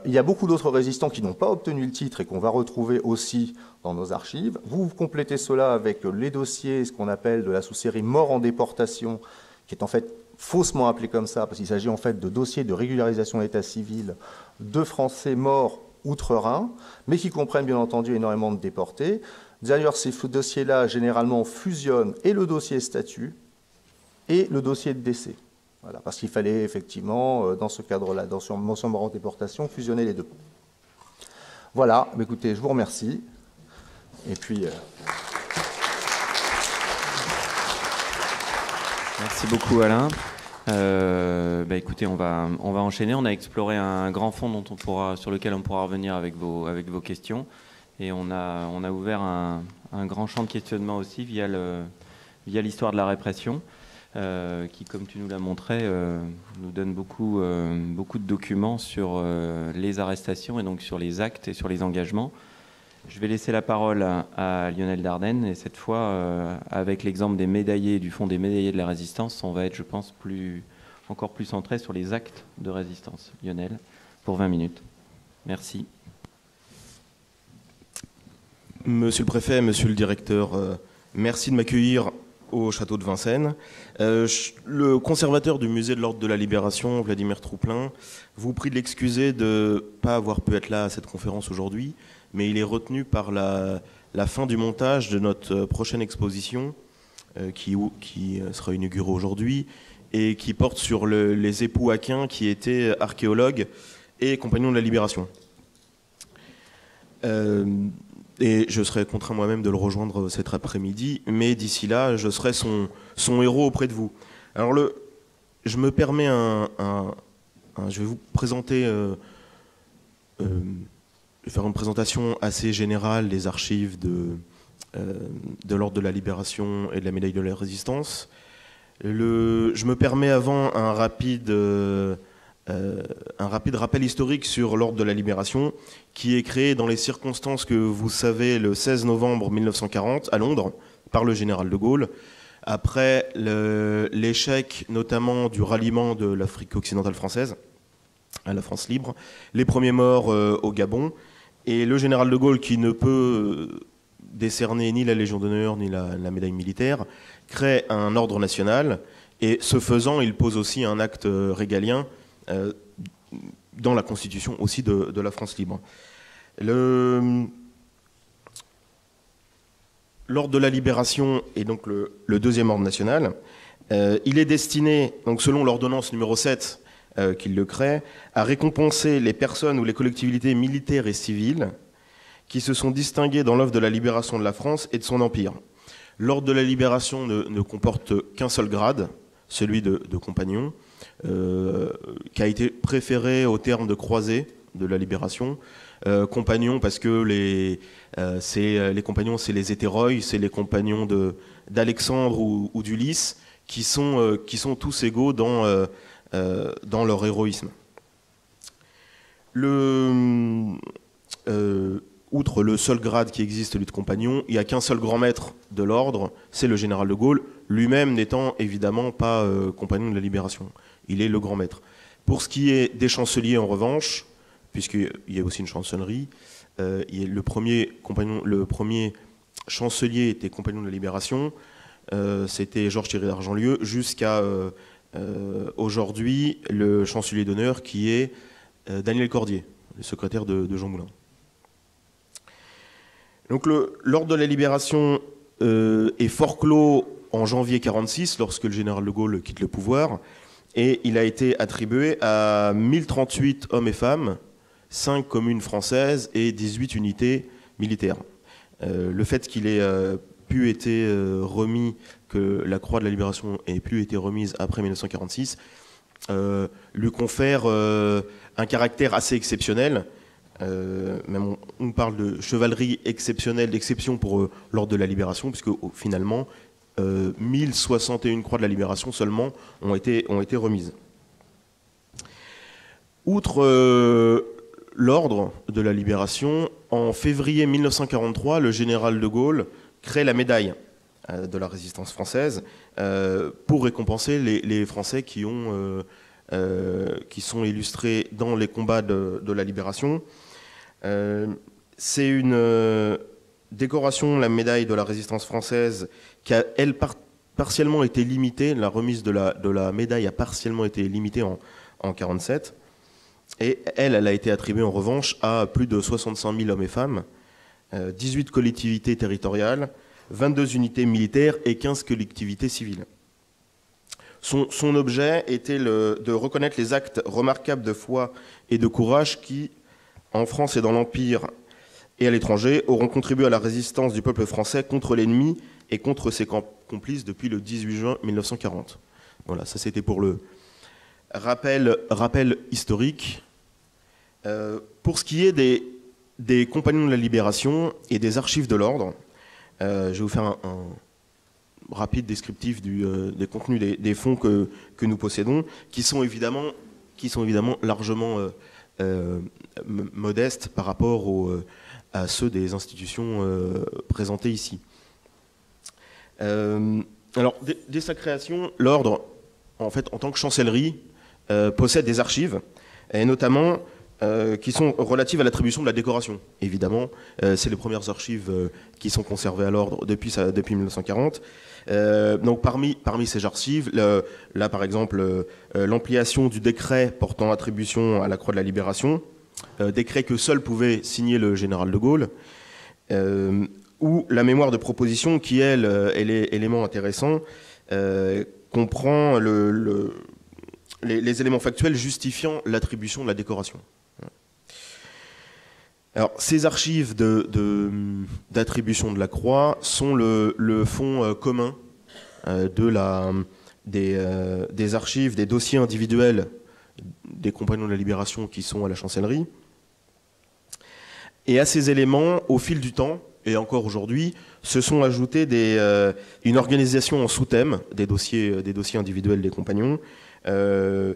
Il y a beaucoup d'autres résistants qui n'ont pas obtenu le titre et qu'on va retrouver aussi dans nos archives. Vous complétez cela avec les dossiers, ce qu'on appelle de la sous-série mort en déportation, qui est en fait faussement appelé comme ça, parce qu'il s'agit en fait de dossiers de régularisation d'état civil de Français morts outre-Rhin, mais qui comprennent bien entendu énormément de déportés. D'ailleurs, ces dossiers-là, généralement, fusionnent et le dossier statut et le dossier de décès. Voilà, parce qu'il fallait effectivement, dans ce cadre-là, dans une mention mort en déportation, fusionner les deux. Voilà, écoutez, je vous remercie. Et puis... Merci beaucoup, Alain. Écoutez, on va enchaîner. On a exploré un grand fond sur lequel on pourra revenir avec vos questions. Et on a ouvert un grand champ de questionnement aussi via l'histoire de la répression. Qui, comme tu nous l'as montré, nous donne beaucoup de documents sur les arrestations et donc sur les actes et sur les engagements. Je vais laisser la parole à Lionel Dardenne et cette fois, avec l'exemple des médaillés, du Fonds des médaillés de la résistance, on va être, je pense, encore plus centré sur les actes de résistance. Lionel, pour 20 minutes. Merci. Monsieur le préfet, monsieur le directeur, merci de m'accueillir au château de Vincennes. Le conservateur du musée de l'Ordre de la Libération, Vladimir Trouplin, vous prie de l'excuser de ne pas avoir pu être là à cette conférence aujourd'hui, mais il est retenu par la fin du montage de notre prochaine exposition qui sera inaugurée aujourd'hui et qui porte sur les époux Aquin qui étaient archéologues et compagnons de la Libération. Et je serai contraint moi-même de le rejoindre cet après-midi, mais d'ici là, je serai son héros auprès de vous. Alors je me permets je vais vous présenter, je vais faire une présentation assez générale des archives de l'Ordre de la Libération et de la Médaille de la Résistance. Je me permets avant un rapide rappel historique sur l'Ordre de la Libération, qui est créé dans les circonstances que vous savez le 16 novembre 1940 à Londres par le général de Gaulle, après l'échec notamment du ralliement de l'Afrique occidentale française à la France libre, les premiers morts au Gabon, et le général de Gaulle, qui ne peut décerner ni la Légion d'honneur ni la médaille militaire, crée un ordre national, et ce faisant, il pose aussi un acte régalien dans la constitution aussi de la France libre. L'ordre de la Libération est donc le deuxième ordre national. Il est destiné, donc selon l'ordonnance numéro 7 qu'il le crée, à récompenser les personnes ou les collectivités militaires et civiles qui se sont distinguées dans l'œuvre de la libération de la France et de son empire. L'ordre de la Libération ne comporte qu'un seul grade, celui de compagnon, qui a été préféré au terme de croisé de la Libération. Compagnons parce que les compagnons, c'est les hétéroïs, c'est les compagnons d'Alexandre ou d'Ulysse qui sont tous égaux dans leur héroïsme. Outre le seul grade qui existe, celui de compagnon, il n'y a qu'un seul grand maître de l'ordre, c'est le général de Gaulle, lui-même n'étant évidemment pas compagnon de la Libération. Il est le grand maître. Pour ce qui est des chanceliers, en revanche, puisqu'il y a aussi une chancellerie, le premier chancelier était compagnon de la Libération, c'était Georges-Thierry d'Argentlieu, jusqu'à aujourd'hui le chancelier d'honneur qui est Daniel Cordier, le secrétaire de Jean Moulin. Donc l'ordre de la Libération est forclos en janvier 1946, lorsque le général de Gaulle quitte le pouvoir, et il a été attribué à 1038 hommes et femmes, 5 communes françaises et 18 unités militaires. Le fait qu'il ait pu être remis, que la croix de la Libération ait pu être remise après 1946, lui confère un caractère assez exceptionnel. Même on parle de chevalerie exceptionnelle, d'exception pour l'ordre de la Libération, puisque finalement 1061 croix de la Libération seulement ont été remises. Outre l'ordre de la Libération, en février 1943, le général de Gaulle crée la médaille de la résistance française pour récompenser les Français qui sont illustrés dans les combats de la Libération. C'est une décoration, la médaille de la résistance française, qui a, elle, partiellement été limitée. La remise de la médaille a partiellement été limitée en 1947. Et elle a été attribuée en revanche à plus de 65 000 hommes et femmes, 18 collectivités territoriales, 22 unités militaires et 15 collectivités civiles. Son objet était de reconnaître les actes remarquables de foi et de courage qui, en France et dans l'Empire et à l'étranger, auront contribué à la résistance du peuple français contre l'ennemi et contre ses complices depuis le 18 juin 1940. Voilà, ça c'était pour le rappel historique. Pour ce qui est des compagnons de la Libération et des archives de l'ordre, je vais vous faire un rapide descriptif des contenus des fonds que nous possédons, qui sont évidemment largement modestes par rapport à ceux des institutions présentées ici. Alors, dès sa création, l'ordre, en fait, en tant que chancellerie, possède des archives, et notamment qui sont relatives à l'attribution de la décoration. Évidemment, c'est les premières archives qui sont conservées à l'ordre depuis 1940. Donc parmi ces archives, là par exemple, l'ampliation du décret portant attribution à la Croix de la Libération, décret que seul pouvait signer le général de Gaulle, ou la mémoire de proposition qui, elle, est l'élément intéressant, comprend les éléments factuels justifiant l'attribution de la décoration. Alors, ces archives d'attribution de la croix sont le fonds commun des archives, des dossiers individuels des compagnons de la Libération qui sont à la chancellerie. Et à ces éléments, au fil du temps, et encore aujourd'hui, se sont ajoutés une organisation en sous-thèmes des dossiers individuels des compagnons, en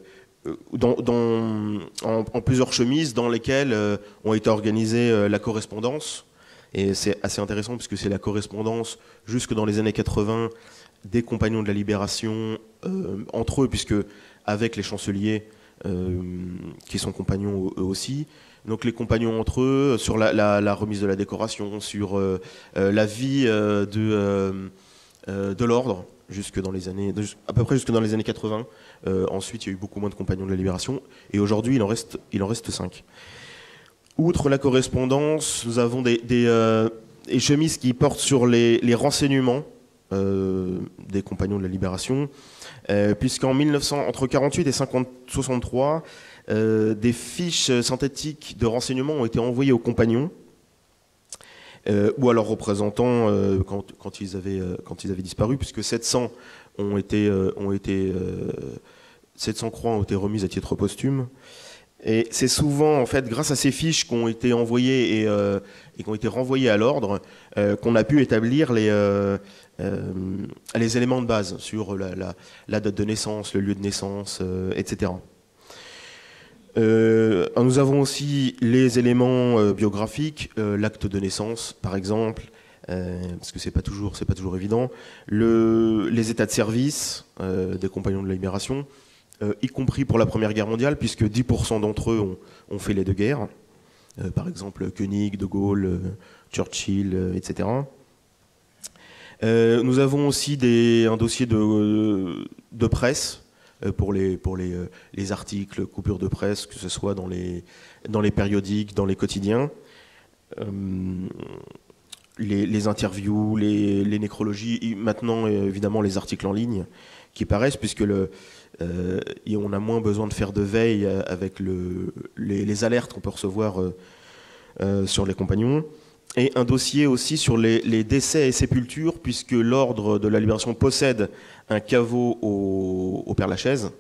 plusieurs chemises dans lesquelles ont été organisées la correspondance. Et c'est assez intéressant puisque c'est la correspondance jusque dans les années 80 des compagnons de la Libération entre eux, puisque avec les chanceliers qui sont compagnons eux aussi, donc les compagnons entre eux sur la remise de la décoration, sur la vie de l'ordre à peu près jusque dans les années 80. Ensuite, il y a eu beaucoup moins de compagnons de la Libération, et aujourd'hui, il en reste 5. Outre la correspondance, nous avons des chemises qui portent sur les renseignements des compagnons de la Libération, puisqu'en entre 48 et 63, des fiches synthétiques de renseignements ont été envoyées aux compagnons ou à leurs représentants quand ils avaient disparu, puisque 700 croix ont été remises à titre posthume. Et c'est souvent, en fait, grâce à ces fiches qui ont été envoyées et qui ont été renvoyées à l'ordre, qu'on a pu établir les éléments de base sur la date de naissance, le lieu de naissance, etc. Nous avons aussi les éléments biographiques, l'acte de naissance, par exemple, parce que c'est pas toujours évident, les états de service des compagnons de la Libération, y compris pour la Première Guerre mondiale, puisque 10% d'entre eux ont fait les deux guerres. Par exemple, Koenig, De Gaulle, Churchill, etc. Nous avons aussi un dossier de presse pour les articles, coupures de presse, que ce soit dans les périodiques, dans les quotidiens. Les interviews, les nécrologies, maintenant évidemment les articles en ligne qui paraissent, puisque on a moins besoin de faire de veille avec les alertes qu'on peut recevoir sur les compagnons. Et un dossier aussi sur les décès et sépultures, puisque l'ordre de la Libération possède un caveau au Père-Lachaise.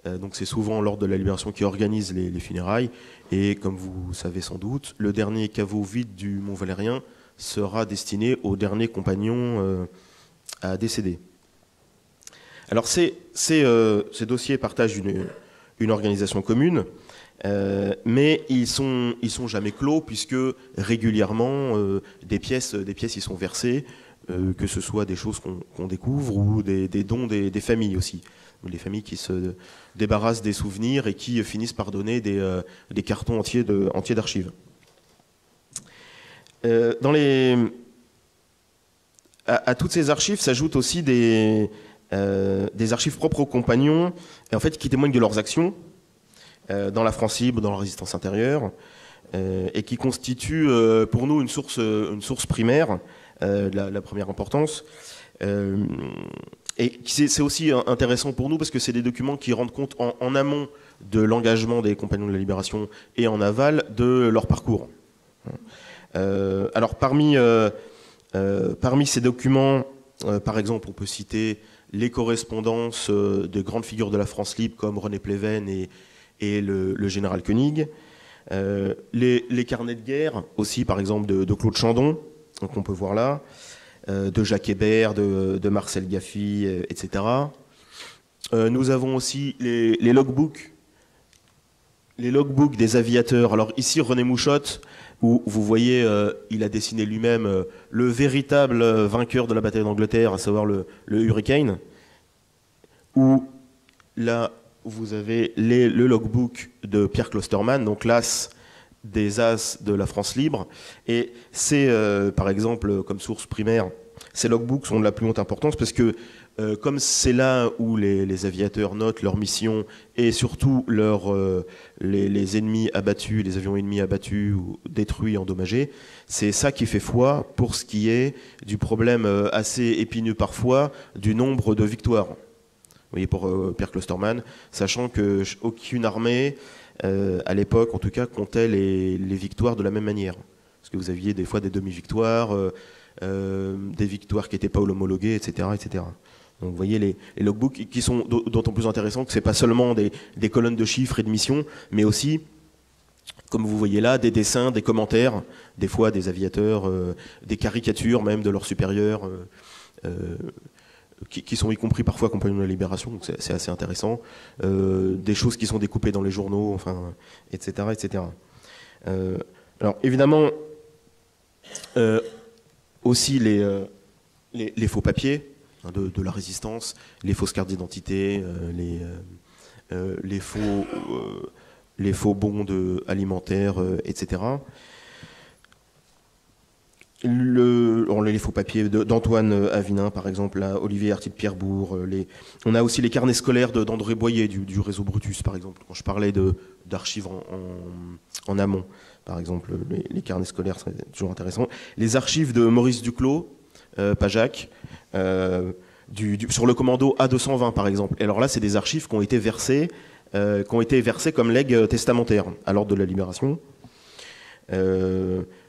Donc c'est souvent l'ordre de la Libération qui organise les funérailles. Et comme vous savez sans doute, le dernier caveau vide du Mont Valérien sera destiné au dernier compagnon à décéder. Alors ces dossiers partagent une organisation commune, mais ils sont jamais clos, puisque régulièrement des pièces y sont versées, que ce soit des choses qu'on découvre ou des dons des familles aussi. Les familles qui se débarrassent des souvenirs et qui finissent par donner des cartons entiers d'archives. À toutes ces archives s'ajoutent aussi des archives propres aux compagnons, en fait, qui témoignent de leurs actions dans la France libre, dans la résistance intérieure, et qui constituent pour nous une source primaire de la première importance. Et c'est aussi intéressant pour nous parce que c'est des documents qui rendent compte en amont de l'engagement des compagnons de la Libération et en aval de leur parcours. Alors parmi ces documents, par exemple, on peut citer les correspondances de grandes figures de la France libre comme René Pleven et le général Koenig, les carnets de guerre aussi, par exemple, de Claude Chandon, qu'on peut voir là, de Jacques Hébert, de Marcel Gaffy, etc. Nous avons aussi les logbooks des aviateurs. Alors ici, René Mouchotte, où vous voyez, il a dessiné lui-même le véritable vainqueur de la bataille d'Angleterre, à savoir le Hurricane, où là, vous avez le logbook de Pierre Klosterman, donc l'as des as de la France libre, et c'est, par exemple, comme source primaire, ces logbooks sont de la plus haute importance, parce que comme c'est là où les aviateurs notent leur mission et surtout les ennemis abattus, les avions ennemis abattus ou détruits, endommagés, c'est ça qui fait foi pour ce qui est du problème assez épineux parfois du nombre de victoires. voyez, pour Pierre Klosterman, sachant qu'aucune armée, à l'époque en tout cas, comptait les victoires de la même manière. Parce que vous aviez des fois des demi-victoires, des victoires qui n'étaient pas homologuées, etc., etc. Donc vous voyez les logbooks qui sont d'autant plus intéressants que ce n'est pas seulement des colonnes de chiffres et de missions, mais aussi, comme vous voyez là, des dessins, des commentaires, des fois des aviateurs, des caricatures même de leurs supérieurs, qui sont y compris parfois compagnons de la Libération, donc c'est assez intéressant. Des choses qui sont découpées dans les journaux, enfin, etc., etc. Alors évidemment, aussi les faux papiers de la résistance, les fausses cartes d'identité, les faux bons alimentaires, etc. Les faux papiers d'Antoine Avinin, par exemple, là, Olivier Arti de Pierrebourg. On a aussi les carnets scolaires d'André Boyer, du réseau Brutus, par exemple, quand je parlais d'archives en amont. Par exemple, les carnets scolaires, c'est toujours intéressant. Les archives de Maurice Duclos, Pajac, sur le commando A220, par exemple. Et alors là, c'est des archives qui ont été versées comme legs testamentaires à l'ordre de la Libération.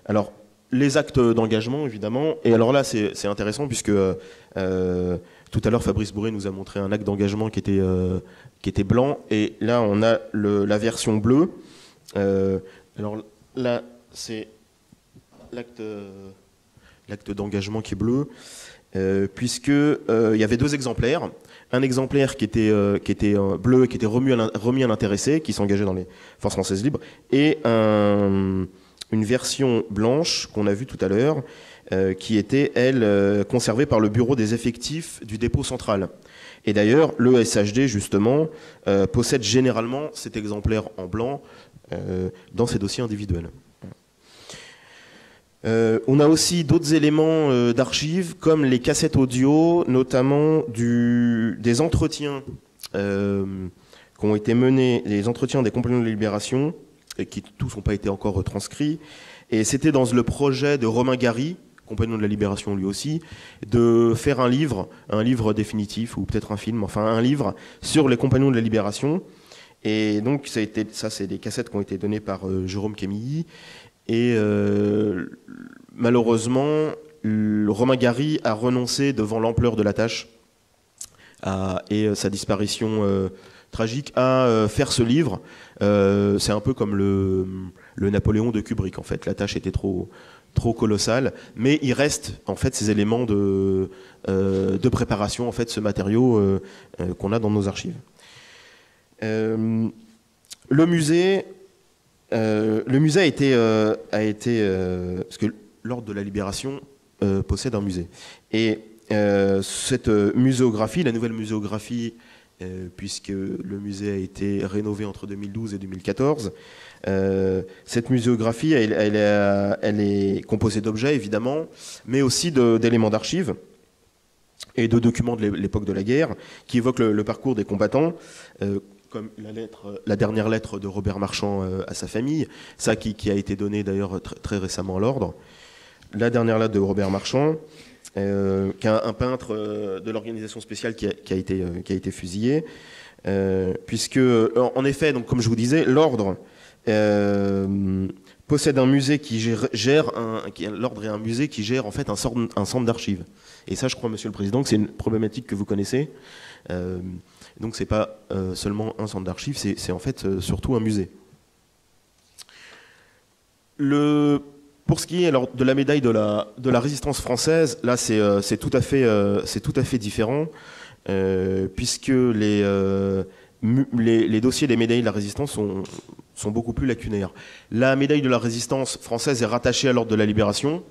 Alors, les actes d'engagement, évidemment. Et alors là, c'est intéressant, puisque tout à l'heure, Fabrice Bourré nous a montré un acte d'engagement qui était blanc. Et là, on a la version bleue. Alors là, c'est l'acte d'engagement qui est bleu, puisque il y avait deux exemplaires. Un exemplaire qui était bleu, qui était remis à l'intéressé, qui s'engageait dans les forces françaises libres, et une version blanche qu'on a vue tout à l'heure, qui était, elle, conservée par le bureau des effectifs du dépôt central. Et d'ailleurs, le SHD, justement, possède généralement cet exemplaire en blanc dans ses dossiers individuels. On a aussi d'autres éléments d'archives, comme les cassettes audio, notamment des entretiens qui ont été menés, les entretiens des compagnons de la Libération, et qui tous n'ont pas été encore retranscrits. Et c'était dans le projet de Romain Gary, compagnon de la Libération lui aussi, de faire un livre définitif, ou peut-être un film, enfin un livre sur les compagnons de la Libération. Et donc ça c'est des cassettes qui ont été données par Jérôme Camilly. Et malheureusement, Romain Gary a renoncé devant l'ampleur de la tâche et sa disparition tragique à faire ce livre. C'est un peu comme le Napoléon de Kubrick, en fait. La tâche était trop colossale, mais il reste en fait ces éléments de préparation, en fait, ce matériau qu'on a dans nos archives. Le musée a été parce que l'Ordre de la Libération possède un musée, et cette muséographie, la nouvelle muséographie, puisque le musée a été rénové entre 2012 et 2014, cette muséographie, elle est composée d'objets, évidemment, mais aussi d'éléments d'archives et de documents de l'époque de la guerre qui évoquent le parcours des combattants, comme la dernière lettre de Robert Marchand à sa famille, ça qui a été donné d'ailleurs très récemment à l'Ordre. La dernière lettre de Robert Marchand, un peintre de l'organisation spéciale qui a été fusillé, puisque, en effet, donc, comme je vous disais, l'Ordre possède un musée l'Ordre est un musée qui gère en fait un centre d'archives. Et ça, je crois, Monsieur le Président, que c'est une problématique que vous connaissez. Donc c'est pas seulement un centre d'archives, c'est en fait surtout un musée. Pour ce qui est alors de la médaille de la résistance française, là c'est tout à fait différent, puisque les dossiers des médailles de la résistance sont beaucoup plus lacunaires. La médaille de la résistance française est rattachée à l'Ordre de la Libération,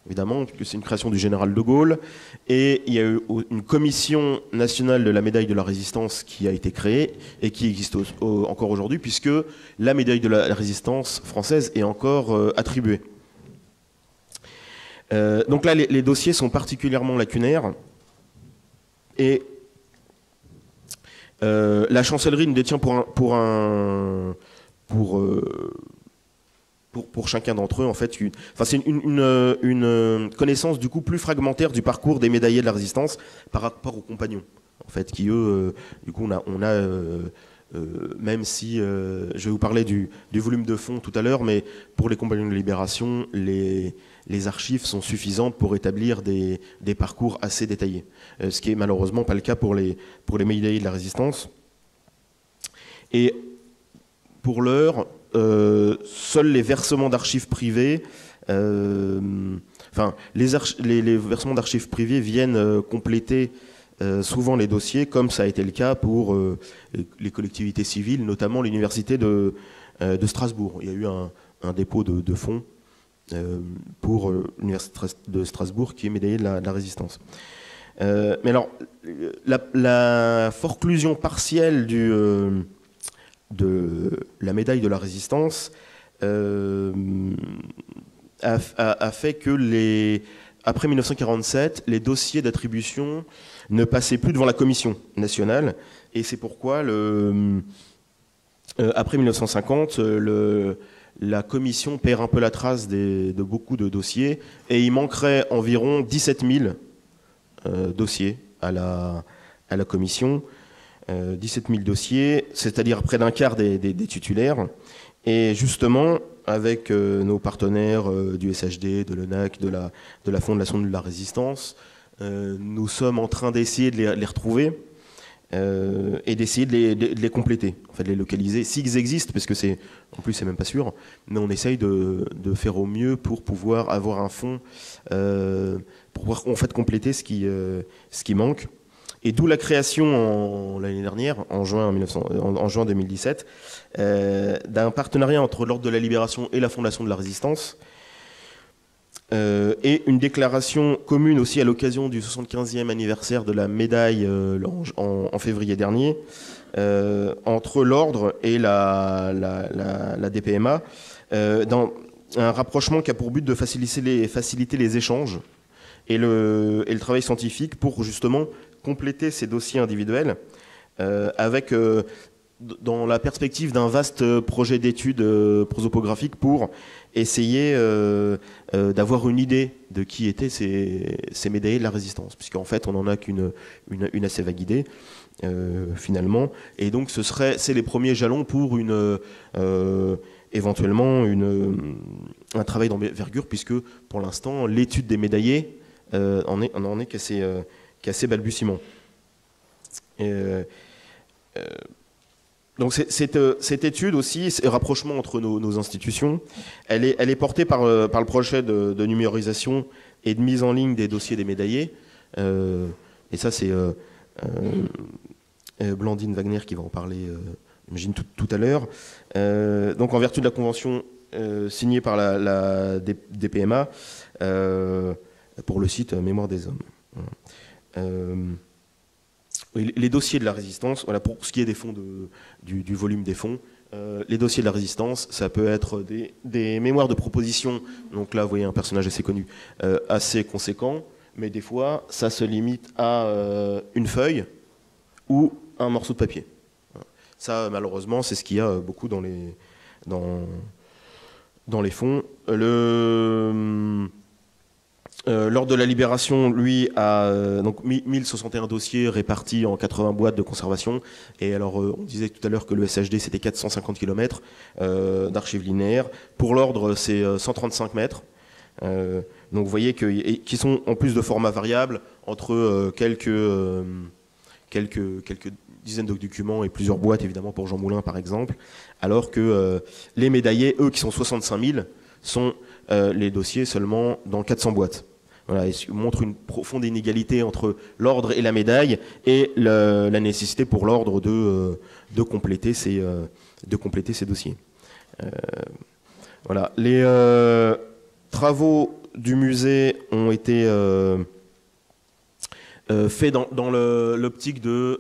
évidemment, puisque c'est une création du général de Gaulle, et il y a eu une commission nationale de la médaille de la résistance qui a été créée et qui existe encore aujourd'hui, puisque la médaille de la résistance française est encore attribuée. Donc là, les dossiers sont particulièrement lacunaires, et la chancellerie ne détient pour chacun d'entre eux, en fait, c'est une connaissance du coup plus fragmentaire du parcours des médaillés de la résistance par rapport aux compagnons, en fait, qui eux, du coup, même si je vais vous parler du volume de fonds tout à l'heure, mais pour les compagnons de libération, les archives sont suffisantes pour établir des parcours assez détaillés, ce qui est malheureusement pas le cas pour les médaillés de la Résistance. Et pour l'heure, seuls les versements d'archives privées, les versements d'archives privées viennent compléter souvent les dossiers, comme ça a été le cas pour les collectivités civiles, notamment l'université de Strasbourg. Il y a eu un dépôt de fonds pour l'université de Strasbourg qui est médaillée de la Résistance. Mais alors, la forclusion partielle de la médaille de la Résistance a fait que après 1947, les dossiers d'attribution ne passaient plus devant la commission nationale, et c'est pourquoi après 1950, la commission perd un peu la trace de beaucoup de dossiers, et il manquerait environ 17 000 dossiers à la commission. 17 000 dossiers, c'est-à-dire près d'un quart des titulaires. Et justement, avec nos partenaires du SHD, de l'ENAC, de la Fondation de la Résistance, nous sommes en train d'essayer de les retrouver et d'essayer de les compléter, en fait, de les localiser, s'ils existent, parce que en plus c'est même pas sûr, mais on essaye de faire au mieux pour pouvoir avoir un fonds, pour pouvoir en fait compléter ce qui manque. Et d'où la création l'année dernière, en juin 2017, d'un partenariat entre l'Ordre de la Libération et la Fondation de la Résistance, et une déclaration commune aussi à l'occasion du 75e anniversaire de la médaille en février dernier, entre l'Ordre et la DPMA, dans un rapprochement qui a pour but de faciliter les échanges et le travail scientifique pour justement compléter ces dossiers individuels avec, dans la perspective d'un vaste projet d'études prosopographiques pour essayer d'avoir une idée de qui étaient ces médaillés de la Résistance, puisqu'en fait on n'en a qu'une assez vague idée finalement, et donc c'est les premiers jalons pour éventuellement un travail d'envergure, puisque pour l'instant l'étude des médaillés en est qu'assez balbutiement. Donc cette étude aussi, ce rapprochement entre nos institutions, elle est portée par le projet de numérisation et de mise en ligne des dossiers des médaillés. Et ça, c'est Blandine Wagner qui va en parler, j'imagine, tout à l'heure. Donc en vertu de la convention signée par la DPMA pour le site Mémoire des Hommes. Les dossiers de la Résistance, voilà, pour ce qui est des fonds du volume des fonds, les dossiers de la Résistance, ça peut être des mémoires de proposition, donc là vous voyez un personnage assez connu, assez conséquent, mais des fois ça se limite à une feuille ou un morceau de papier. Ça malheureusement c'est ce qu'il y a beaucoup dans les fonds. L'Ordre de la Libération, lui, a donc 1061 dossiers répartis en 80 boîtes de conservation. Et alors, on disait tout à l'heure que le SHD, c'était 450 km d'archives linéaires. Pour l'Ordre, c'est 135 mètres. Donc, vous voyez qui sont en plus de format variable, entre quelques dizaines de documents et plusieurs boîtes, évidemment, pour Jean Moulin, par exemple. Alors que les médaillés, eux, qui sont 65 000, sont les dossiers seulement dans 400 boîtes. Voilà, et montre une profonde inégalité entre l'ordre et la médaille, et la nécessité pour l'ordre de compléter ces dossiers. Voilà. Les travaux du musée ont été faits dans l'optique de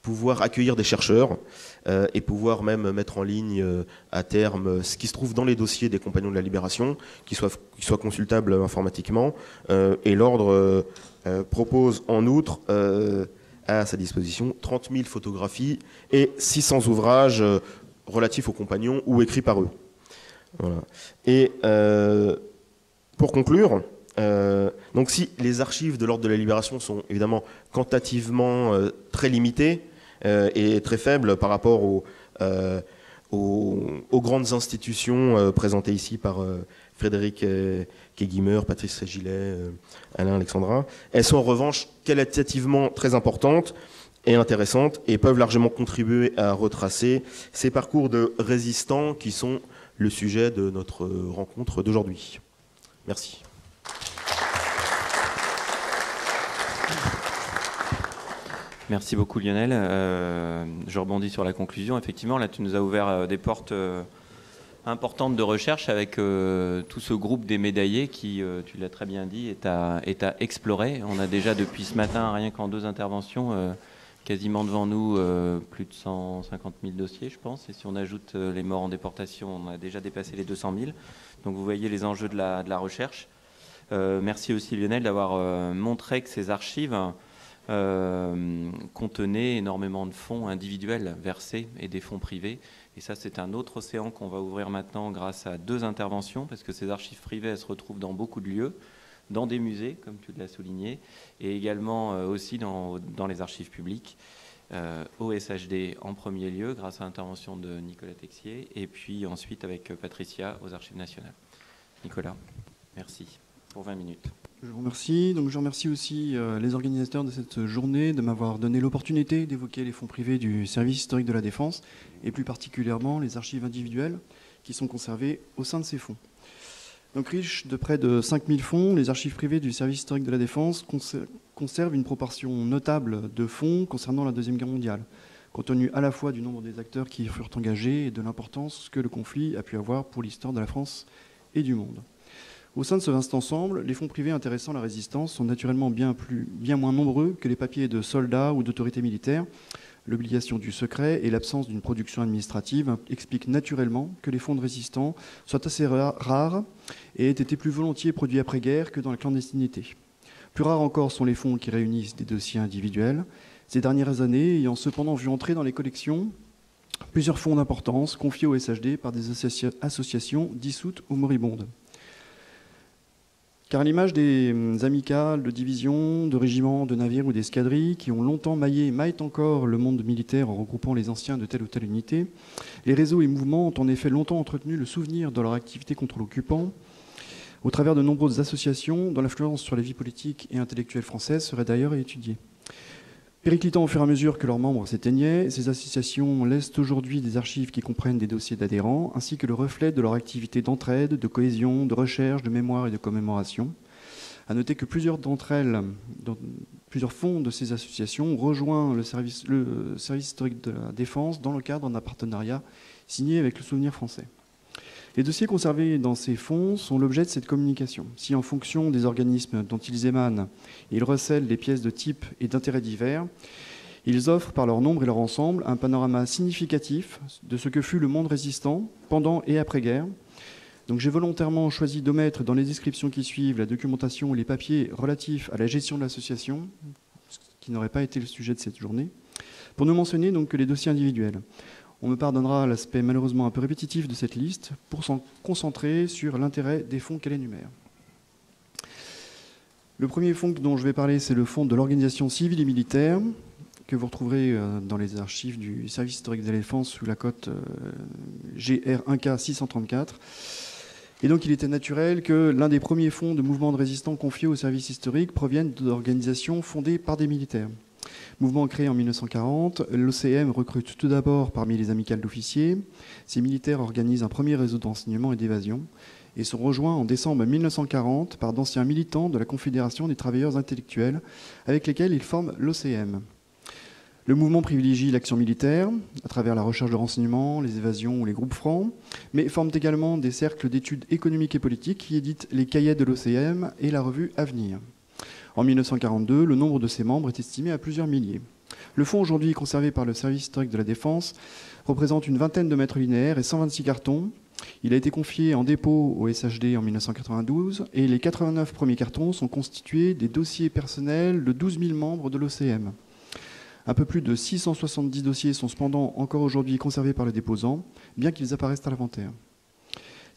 pouvoir accueillir des chercheurs et pouvoir même mettre en ligne à terme ce qui se trouve dans les dossiers des compagnons de la Libération, qui soit consultable informatiquement. Et l'Ordre propose en outre à sa disposition 30 000 photographies et 600 ouvrages relatifs aux compagnons ou écrits par eux. Voilà. Et pour conclure, Donc si les archives de l'ordre de la Libération sont évidemment quantitativement très limitées et très faibles par rapport aux grandes institutions présentées ici par Frédéric Keguimer, Patrice Gillet, Alain Alexandra, elles sont en revanche qualitativement très importantes et intéressantes et peuvent largement contribuer à retracer ces parcours de résistants qui sont le sujet de notre rencontre d'aujourd'hui. Merci. Merci beaucoup Lionel. Je rebondis sur la conclusion. Effectivement, là tu nous as ouvert des portes importante de recherche avec tout ce groupe des médaillés qui, tu l'as très bien dit, est à explorer. On a déjà depuis ce matin, rien qu'en 2 interventions, quasiment devant nous plus de 150 000 dossiers, je pense. Et si on ajoute les morts en déportation, on a déjà dépassé les 200 000. Donc vous voyez les enjeux de la recherche. Merci aussi Lionel d'avoir montré que ces archives contenaient énormément de fonds individuels versés et des fonds privés. Et ça, c'est un autre océan qu'on va ouvrir maintenant grâce à 2 interventions, parce que ces archives privées, elles se retrouvent dans beaucoup de lieux, dans des musées, comme tu l'as souligné, et également aussi dans les archives publiques, au SHD en premier lieu, grâce à l'intervention de Nicolas Texier, et puis ensuite avec Patricia aux Archives nationales. Nicolas, merci pour 20 minutes. Je vous remercie. Donc, je remercie aussi les organisateurs de cette journée de m'avoir donné l'opportunité d'évoquer les fonds privés du service historique de la Défense et plus particulièrement les archives individuelles qui sont conservées au sein de ces fonds. Donc, riches de près de 5000 fonds, les archives privées du service historique de la Défense conservent une proportion notable de fonds concernant la Deuxième Guerre mondiale, compte tenu à la fois du nombre des acteurs qui y furent engagés et de l'importance que le conflit a pu avoir pour l'histoire de la France et du monde. Au sein de ce vaste ensemble, les fonds privés intéressant la résistance sont naturellement bien moins nombreux que les papiers de soldats ou d'autorités militaires. L'obligation du secret et l'absence d'une production administrative expliquent naturellement que les fonds de résistants soient assez rares et aient été plus volontiers produits après-guerre que dans la clandestinité. Plus rares encore sont les fonds qui réunissent des dossiers individuels, ces dernières années ayant cependant vu entrer dans les collections plusieurs fonds d'importance confiés au SHD par des associations dissoutes ou moribondes. Car à l'image des amicales, de divisions, de régiments, de navires ou d'escadrilles qui ont longtemps maillent encore le monde militaire en regroupant les anciens de telle ou telle unité, les réseaux et mouvements ont en effet longtemps entretenu le souvenir de leur activité contre l'occupant au travers de nombreuses associations dont l'influence sur la vie politique et intellectuelle française serait d'ailleurs à étudier. Périclitant au fur et à mesure que leurs membres s'éteignaient, ces associations laissent aujourd'hui des archives qui comprennent des dossiers d'adhérents, ainsi que le reflet de leur activité d'entraide, de cohésion, de recherche, de mémoire et de commémoration. À noter que plusieurs d'entre elles, plusieurs fonds de ces associations, ont rejoint le service historique de la Défense dans le cadre d'un partenariat signé avec le Souvenir français. Les dossiers conservés dans ces fonds sont l'objet de cette communication. Si, en fonction des organismes dont ils émanent, ils recèlent des pièces de type et d'intérêts divers, ils offrent, par leur nombre et leur ensemble, un panorama significatif de ce que fut le monde résistant pendant et après-guerre. Donc, j'ai volontairement choisi d'omettre dans les descriptions qui suivent la documentation ou les papiers relatifs à la gestion de l'association, ce qui n'aurait pas été le sujet de cette journée, pour ne mentionner donc que les dossiers individuels. On me pardonnera l'aspect malheureusement un peu répétitif de cette liste pour s'en concentrer sur l'intérêt des fonds qu'elle énumère. Le premier fonds dont je vais parler, c'est le fonds de l'organisation civile et militaire, que vous retrouverez dans les archives du service historique de la Défense sous la cote GR1K 634. Et donc il était naturel que l'un des premiers fonds de mouvements de résistants confiés au service historique provienne d'organisations fondées par des militaires. Mouvement créé en 1940, l'OCM recrute tout d'abord parmi les amicales d'officiers. Ces militaires organisent un premier réseau d'enseignement et d'évasion et sont rejoints en décembre 1940 par d'anciens militants de la Confédération des travailleurs intellectuels avec lesquels ils forment l'OCM. Le mouvement privilégie l'action militaire à travers la recherche de renseignements, les évasions ou les groupes francs, mais forme également des cercles d'études économiques et politiques qui éditent les cahiers de l'OCM et la revue Avenir. En 1942, le nombre de ses membres est estimé à plusieurs milliers. Le fonds aujourd'hui conservé par le service historique de la Défense représente une vingtaine de mètres linéaires et 126 cartons. Il a été confié en dépôt au SHD en 1992 et les 89 premiers cartons sont constitués des dossiers personnels de 12 000 membres de l'OCM. Un peu plus de 670 dossiers sont cependant encore aujourd'hui conservés par le déposant, bien qu'ils apparaissent à l'inventaire.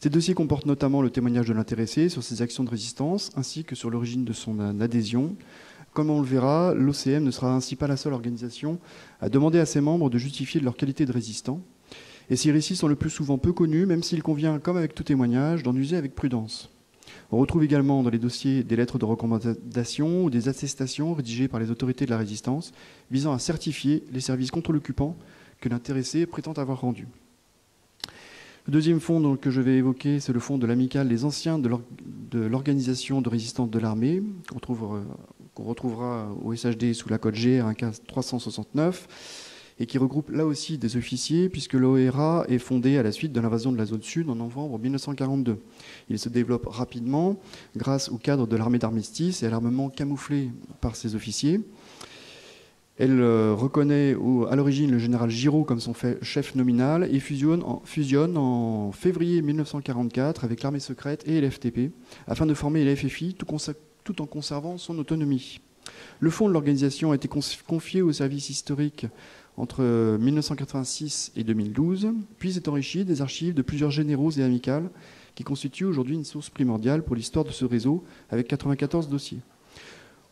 Ces dossiers comportent notamment le témoignage de l'intéressé sur ses actions de résistance, ainsi que sur l'origine de son adhésion. Comme on le verra, l'OCM ne sera ainsi pas la seule organisation à demander à ses membres de justifier de leur qualité de résistant. Et ces récits sont le plus souvent peu connus, même s'il convient, comme avec tout témoignage, d'en user avec prudence. On retrouve également dans les dossiers des lettres de recommandation ou des attestations rédigées par les autorités de la résistance visant à certifier les services contre l'occupant que l'intéressé prétend avoir rendus. Le deuxième fonds que je vais évoquer, c'est le fonds de l'amicale des anciens de l'organisation de résistance de l'armée, qu'on retrouvera au SHD sous la code GR 369, et qui regroupe là aussi des officiers, puisque l'ORA est fondé à la suite de l'invasion de la zone sud en novembre 1942. Il se développe rapidement grâce au cadre de l'armée d'armistice et à l'armement camouflé par ses officiers. Elle reconnaît à l'origine le général Giraud comme son chef nominal et fusionne en février 1944 avec l'armée secrète et l'FTP afin de former la FFI tout en conservant son autonomie. Le fonds de l'organisation a été confié au service historique entre 1986 et 2012, puis est enrichi des archives de plusieurs généraux et amicales qui constituent aujourd'hui une source primordiale pour l'histoire de ce réseau avec 94 dossiers.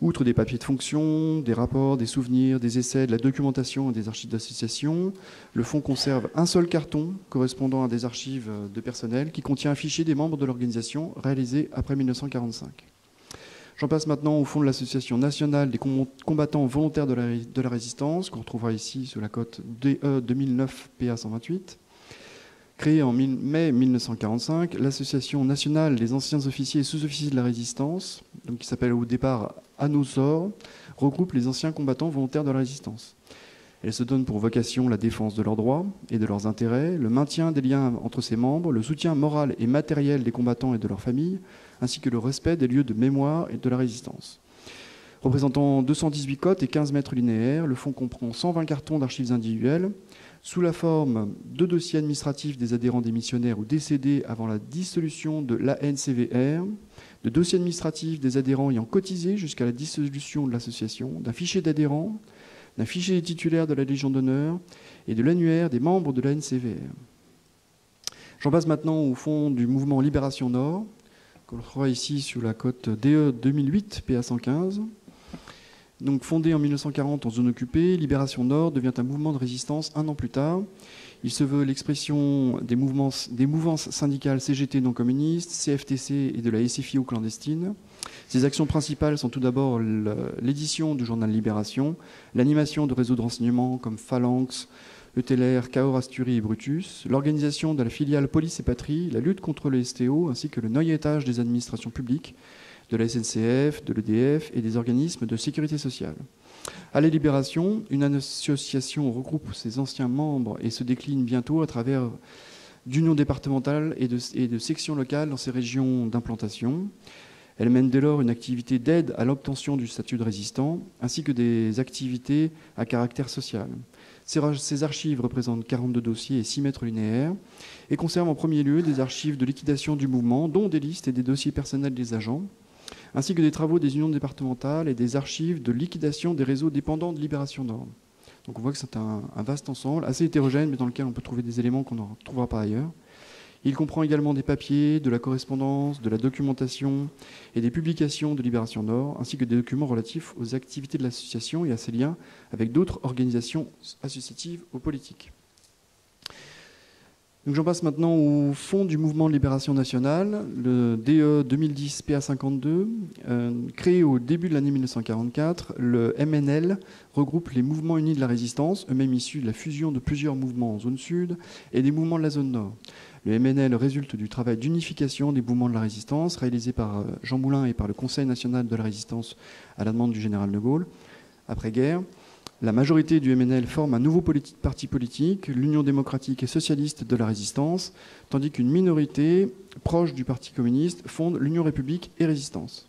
Outre des papiers de fonction, des rapports, des souvenirs, des essais, de la documentation et des archives d'association, le fonds conserve un seul carton correspondant à des archives de personnel qui contient un fichier des membres de l'organisation réalisé après 1945. J'en passe maintenant au fonds de l'Association nationale des combattants volontaires de la résistance, qu'on retrouvera ici sous la cote DE 2009 PA 128. Créée en mai 1945, l'Association nationale des anciens officiers et sous-officiers de la résistance, donc qui s'appelle au départ ANOSOR, regroupe les anciens combattants volontaires de la résistance. Elle se donne pour vocation la défense de leurs droits et de leurs intérêts, le maintien des liens entre ses membres, le soutien moral et matériel des combattants et de leurs familles, ainsi que le respect des lieux de mémoire et de la résistance. Représentant 218 cotes et 15 mètres linéaires, le fonds comprend 120 cartons d'archives individuelles, sous la forme de dossiers administratifs des adhérents démissionnaires ou décédés avant la dissolution de l'ANCVR, de dossiers administratifs des adhérents ayant cotisé jusqu'à la dissolution de l'association, d'un fichier d'adhérents, d'un fichier des titulaires de la Légion d'honneur et de l'annuaire des membres de l'ANCVR. J'en passe maintenant au fonds du mouvement Libération Nord, qu'on retrouve ici sous la cote DE 2008 PA 115. Donc, fondé en 1940 en zone occupée, Libération Nord devient un mouvement de résistance un an plus tard. Il se veut l'expression des mouvances syndicales CGT non communistes, CFTC et de la SFIO clandestine. Ses actions principales sont tout d'abord l'édition du journal Libération, l'animation de réseaux de renseignement comme Phalanx, ETLR, Cahors, Asturies et Brutus, l'organisation de la filiale Police et Patrie, la lutte contre le STO ainsi que le noyautage des administrations publiques, de la SNCF, de l'EDF et des organismes de sécurité sociale. À la Libération, une association regroupe ses anciens membres et se décline bientôt à travers d'unions départementales et de sections locales dans ces régions d'implantation. Elle mène dès lors une activité d'aide à l'obtention du statut de résistant, ainsi que des activités à caractère social. Ces archives représentent 42 dossiers et 6 mètres linéaires et conservent en premier lieu des archives de liquidation du mouvement, dont des listes et des dossiers personnels des agents, ainsi que des travaux des unions départementales et des archives de liquidation des réseaux dépendants de Libération Nord. Donc on voit que c'est un vaste ensemble, assez hétérogène, mais dans lequel on peut trouver des éléments qu'on ne trouvera pas ailleurs. Il comprend également des papiers, de la correspondance, de la documentation et des publications de Libération Nord, ainsi que des documents relatifs aux activités de l'association et à ses liens avec d'autres organisations associatives ou politiques. Donc j'en passe maintenant au fonds du mouvement de libération nationale, le DE 2010 PA 52. Créé au début de l'année 1944, le MNL regroupe les mouvements unis de la résistance, eux-mêmes issus de la fusion de plusieurs mouvements en zone sud et des mouvements de la zone nord. Le MNL résulte du travail d'unification des mouvements de la résistance réalisé par Jean Moulin et par le Conseil national de la résistance à la demande du général de Gaulle. Après-guerre, la majorité du MNL forme un nouveau parti politique, l'Union démocratique et socialiste de la résistance, tandis qu'une minorité proche du Parti communiste fonde l'Union républicaine et résistance.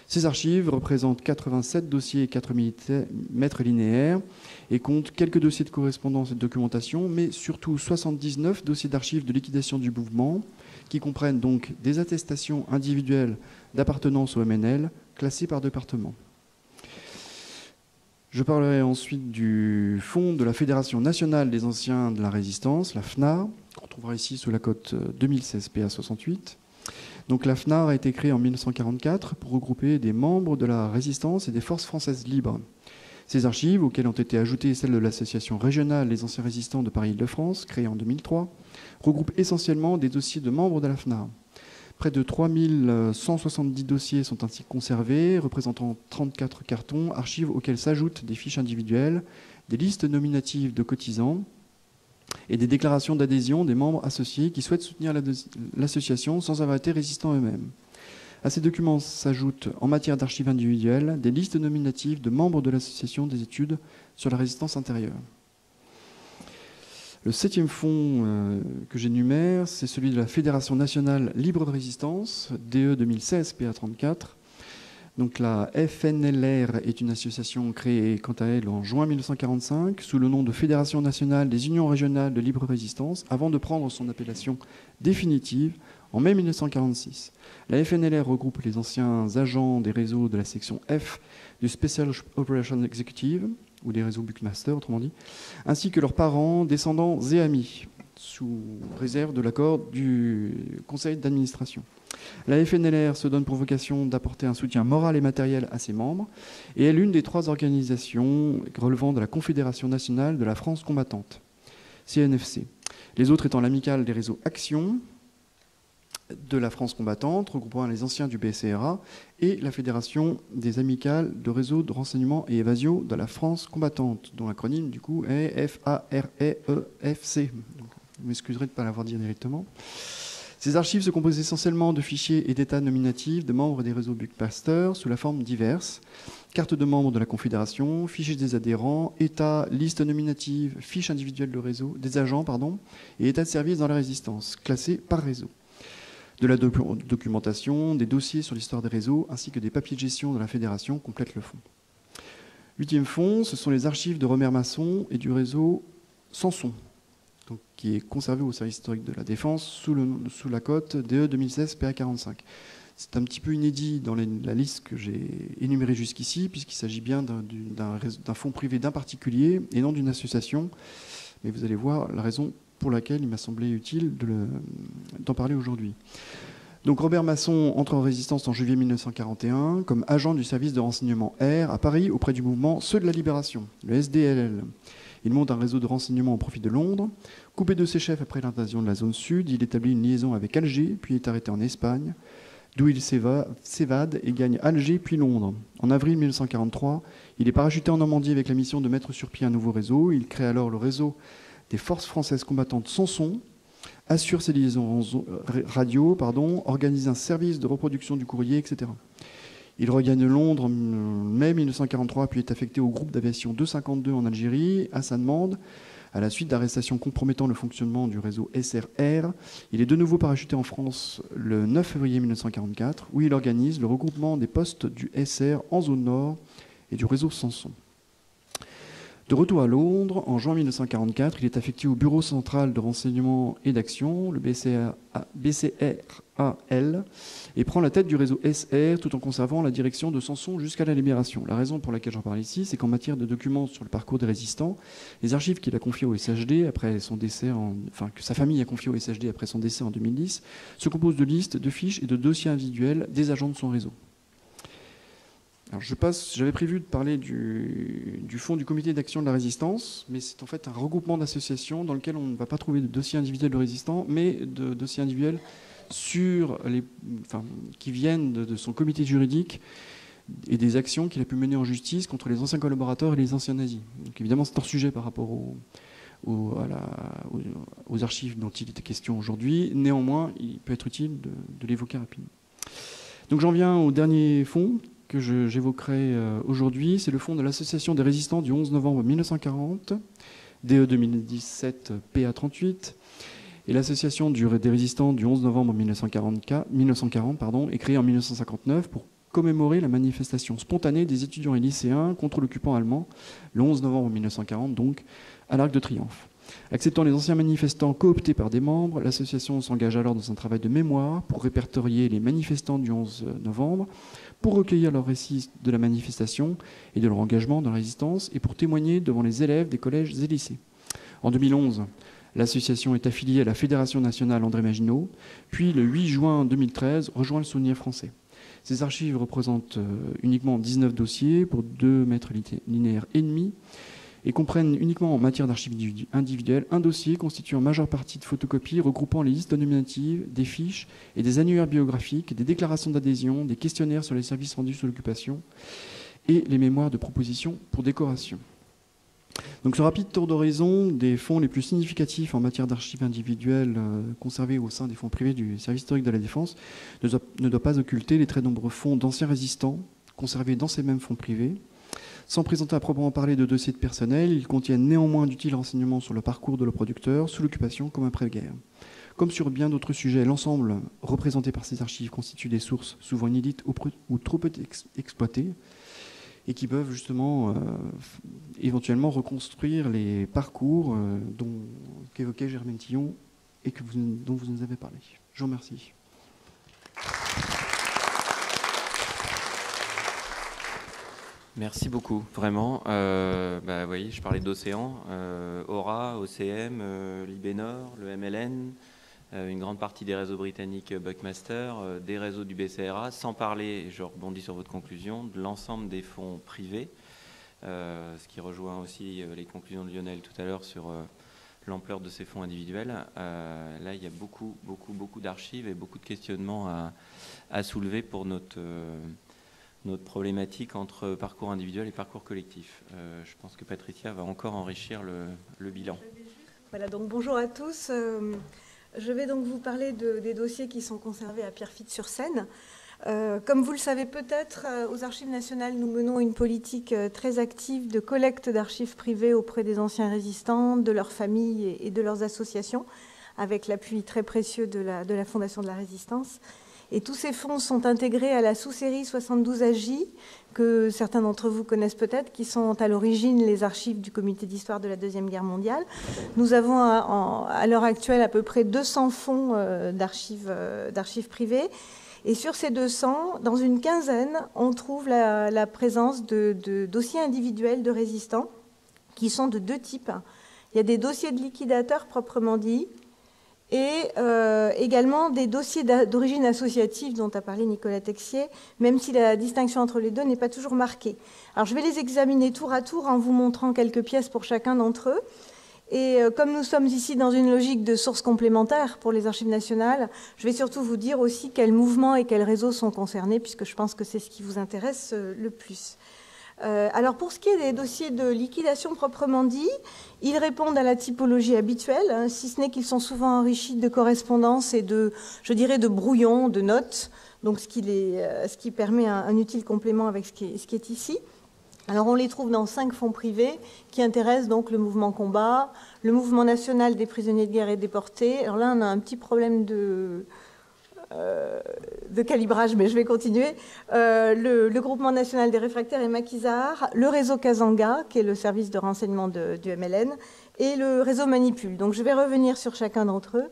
Ces archives représentent 87 dossiers et 4 mètres linéaires et comptent quelques dossiers de correspondance et de documentation, mais surtout 79 dossiers d'archives de liquidation du mouvement, qui comprennent donc des attestations individuelles d'appartenance au MNL, classées par département. Je parlerai ensuite du fonds de la Fédération nationale des anciens de la résistance, la FNAR, qu'on trouvera ici sous la cote 2016 PA 68. Donc la FNAR a été créée en 1944 pour regrouper des membres de la résistance et des forces françaises libres. Ces archives, auxquelles ont été ajoutées celles de l'association régionale des anciens résistants de Paris-Île-de-France, créée en 2003, regroupent essentiellement des dossiers de membres de la FNAR. Près de 3170 dossiers sont ainsi conservés, représentant 34 cartons, archives auxquelles s'ajoutent des fiches individuelles, des listes nominatives de cotisants et des déclarations d'adhésion des membres associés qui souhaitent soutenir l'association sans avoir été résistants eux-mêmes. À ces documents s'ajoutent, en matière d'archives individuelles, des listes nominatives de membres de l'association des études sur la résistance intérieure. Le 7e fonds que j'énumère, c'est celui de la Fédération nationale libre de résistance, DE 2016 PA 34. Donc la FNLR est une association créée quant à elle en juin 1945 sous le nom de Fédération nationale des unions régionales de libre résistance avant de prendre son appellation définitive en mai 1946. La FNLR regroupe les anciens agents des réseaux de la section F du Special Operations Executive, ou des réseaux Buckmaster, autrement dit, ainsi que leurs parents, descendants et amis, sous réserve de l'accord du conseil d'administration. La FNLR se donne pour vocation d'apporter un soutien moral et matériel à ses membres, et est l'une des 3 organisations relevant de la Confédération nationale de la France combattante, CNFC. Les autres étant l'amicale des réseaux Action, de la France combattante, regroupant les anciens du BCRA, et la Fédération des amicales de réseaux de renseignement et évasio de la France combattante, dont l'acronyme du coup est FAREEFC. Vous m'excuserez de ne pas l'avoir dit directement. Ces archives se composent essentiellement de fichiers et d'états nominatifs de membres des réseaux Buckmaster sous la forme diverses. Carte de membres de la Confédération, fichiers des adhérents, états, listes nominatives, fiches individuelles de réseau, des agents, et états de service dans la résistance, classés par réseau. De la documentation, des dossiers sur l'histoire des réseaux, ainsi que des papiers de gestion de la Fédération complètent le fonds. 8e fonds, ce sont les archives de Romer Masson et du réseau Samson, donc, qui est conservé au service historique de la Défense sous la cote DE 2016 PA 45. C'est un petit peu inédit dans la liste que j'ai énumérée jusqu'ici, puisqu'il s'agit bien d'un fonds privé d'un particulier et non d'une association. Mais vous allez voir la raison pour laquelle il m'a semblé utile d'en parler aujourd'hui. Donc Robert Masson entre en résistance en juillet 1941 comme agent du service de renseignement R à Paris auprès du mouvement Ceux de la Libération, le SDLL. Il monte un réseau de renseignement au profit de Londres. Coupé de ses chefs après l'invasion de la zone sud, il établit une liaison avec Alger, puis est arrêté en Espagne, d'où il s'évade et gagne Alger puis Londres. En avril 1943, il est parachuté en Normandie avec la mission de mettre sur pied un nouveau réseau. Il crée alors le réseau des forces françaises combattantes Samson, assure ses liaisons radio, organise un service de reproduction du courrier, etc. Il regagne Londres en mai 1943, puis est affecté au groupe d'aviation 252 en Algérie, à sa demande. À la suite d'arrestations compromettant le fonctionnement du réseau SRR, il est de nouveau parachuté en France le 9 février 1944, où il organise le regroupement des postes du SR en zone nord et du réseau Samson. De retour à Londres, en juin 1944, il est affecté au Bureau central de renseignement et d'action, le BCRAL, et prend la tête du réseau SR tout en conservant la direction de Samson jusqu'à la Libération. La raison pour laquelle j'en parle ici, c'est qu'en matière de documents sur le parcours des résistants, les archives qu'il a confiées au SHD après son décès, que sa famille a confiées au SHD après son décès en 2010, se composent de listes, de fiches et de dossiers individuels des agents de son réseau. Alors j'avais prévu de parler du fonds du comité d'action de la résistance, mais c'est en fait un regroupement d'associations dans lequel on ne va pas trouver de dossiers individuels de résistants, mais de dossiers individuels qui viennent de son comité juridique et des actions qu'il a pu mener en justice contre les anciens collaborateurs et les anciens nazis. Donc évidemment, c'est hors sujet par rapport aux archives dont il était question aujourd'hui. Néanmoins, il peut être utile de l'évoquer rapidement. Donc j'en viens au dernier fonds que j'évoquerai aujourd'hui. C'est le fonds de l'Association des résistants du 11 novembre 1940, DE 2017 PA 38. Et l'association des résistants du 11 novembre 1940 est créée en 1959 pour commémorer la manifestation spontanée des étudiants et lycéens contre l'occupant allemand, le 11 novembre 1940, donc, à l'Arc de Triomphe. Acceptant les anciens manifestants cooptés par des membres, l'association s'engage alors dans un travail de mémoire pour répertorier les manifestants du 11 novembre, pour recueillir leurs récits de la manifestation et de leur engagement dans la résistance et pour témoigner devant les élèves des collèges et lycées. En 2011, l'association est affiliée à la Fédération nationale André Maginot, puis le 8 juin 2013 rejoint le Souvenir français. Ces archives représentent uniquement 19 dossiers pour 2 mètres linéaires et demi et comprennent uniquement en matière d'archives individuelles un dossier constitué en majeure partie de photocopies regroupant les listes nominatives, des fiches et des annuaires biographiques, des déclarations d'adhésion, des questionnaires sur les services rendus sous l'occupation et les mémoires de proposition pour décoration. Donc ce rapide tour d'horizon des fonds les plus significatifs en matière d'archives individuelles conservés au sein des fonds privés du service historique de la défense ne doit pas occulter les très nombreux fonds d'anciens résistants conservés dans ces mêmes fonds privés. Sans présenter à proprement parler de dossiers de personnel, ils contiennent néanmoins d'utiles renseignements sur le parcours de leurs producteurs, sous l'occupation comme après-guerre. Comme sur bien d'autres sujets, l'ensemble représenté par ces archives constitue des sources souvent inédites ou trop peu exploitées et qui peuvent justement éventuellement reconstruire les parcours qu'évoquait Germaine Tillon et dont vous nous avez parlé. Je vous remercie. Merci beaucoup, vraiment. Vous voyez, je parlais d'Océan, Aura, OCM, Libénor, le MLN, une grande partie des réseaux britanniques Buckmaster, des réseaux du BCRA, sans parler, je rebondis sur votre conclusion, de l'ensemble des fonds privés, ce qui rejoint aussi les conclusions de Lionel tout à l'heure sur l'ampleur de ces fonds individuels. Là, il y a beaucoup d'archives et beaucoup de questionnements à soulever pour notre problématique entre parcours individuel et parcours collectif. Je pense que Patricia va encore enrichir le bilan. Voilà, donc bonjour à tous. Je vais donc vous parler des dossiers qui sont conservés à Pierrefitte-sur-Seine. Comme vous le savez peut-être, aux Archives nationales, nous menons une politique très active de collecte d'archives privées auprès des anciens résistants, de leurs familles et de leurs associations, avec l'appui très précieux de la Fondation de la Résistance. Et tous ces fonds sont intégrés à la sous-série 72 AJ, que certains d'entre vous connaissent peut-être, qui sont à l'origine les archives du Comité d'histoire de la Deuxième Guerre mondiale. Nous avons à l'heure actuelle à peu près 200 fonds d'archives privées. Et sur ces 200, dans une quinzaine, on trouve la présence de dossiers individuels de résistants qui sont de 2 types. Il y a des dossiers de liquidateurs proprement dits, et également des dossiers d'origine associative dont a parlé Nicolas Texier, même si la distinction entre les deux n'est pas toujours marquée. Alors je vais les examiner tour à tour en vous montrant quelques pièces pour chacun d'entre eux. Et comme nous sommes ici dans une logique de sources complémentaires pour les Archives nationales, je vais surtout vous dire aussi quels mouvements et quels réseaux sont concernés, puisque je pense que c'est ce qui vous intéresse le plus. Alors pour ce qui est des dossiers de liquidation proprement dit, ils répondent à la typologie habituelle, si ce n'est qu'ils sont souvent enrichis de correspondances et de brouillons, de notes, donc ce qui permet un utile complément avec ce qui est ici. Alors on les trouve dans 5 fonds privés qui intéressent donc le mouvement combat, le mouvement national des prisonniers de guerre et déportés. Alors là on a un petit problème de calibrage, mais je vais continuer. Le groupement national des réfractaires et maquisards, le réseau Kazanga, qui est le service de renseignement du MLN, et le réseau Manipule. Donc je vais revenir sur chacun d'entre eux.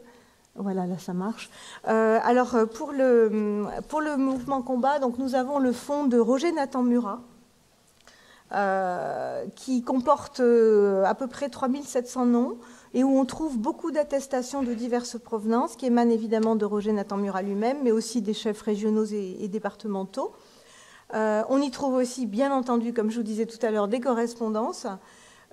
Voilà, là ça marche. Alors pour le mouvement combat, donc, nous avons le fonds de Roger Nathan Murat, qui comporte à peu près 3700 noms, et où on trouve beaucoup d'attestations de diverses provenances, qui émanent évidemment de Roger Nathan Murat lui-même, mais aussi des chefs régionaux et départementaux. On y trouve aussi, bien entendu, comme je vous disais tout à l'heure, des correspondances,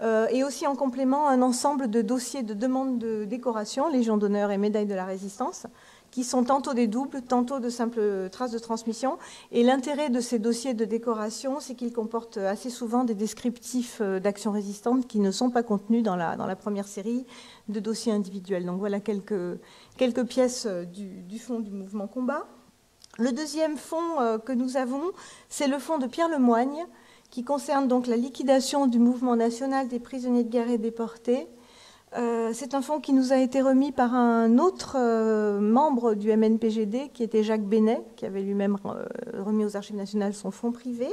et aussi en complément un ensemble de dossiers de demande de décoration, Légion d'honneur et médaille de la Résistance, qui sont tantôt des doubles, tantôt de simples traces de transmission. Et l'intérêt de ces dossiers de décoration, c'est qu'ils comportent assez souvent des descriptifs d'actions résistantes qui ne sont pas contenus dans la première série de dossiers individuels. Donc voilà quelques pièces du fonds du mouvement combat. Le deuxième fonds que nous avons, c'est le fonds de Pierre Lemoigne, qui concerne donc la liquidation du mouvement national des prisonniers de guerre et déportés. C'est un fonds qui nous a été remis par un autre membre du MNPGD, qui était Jacques Bénet, qui avait lui-même remis aux Archives nationales son fonds privé.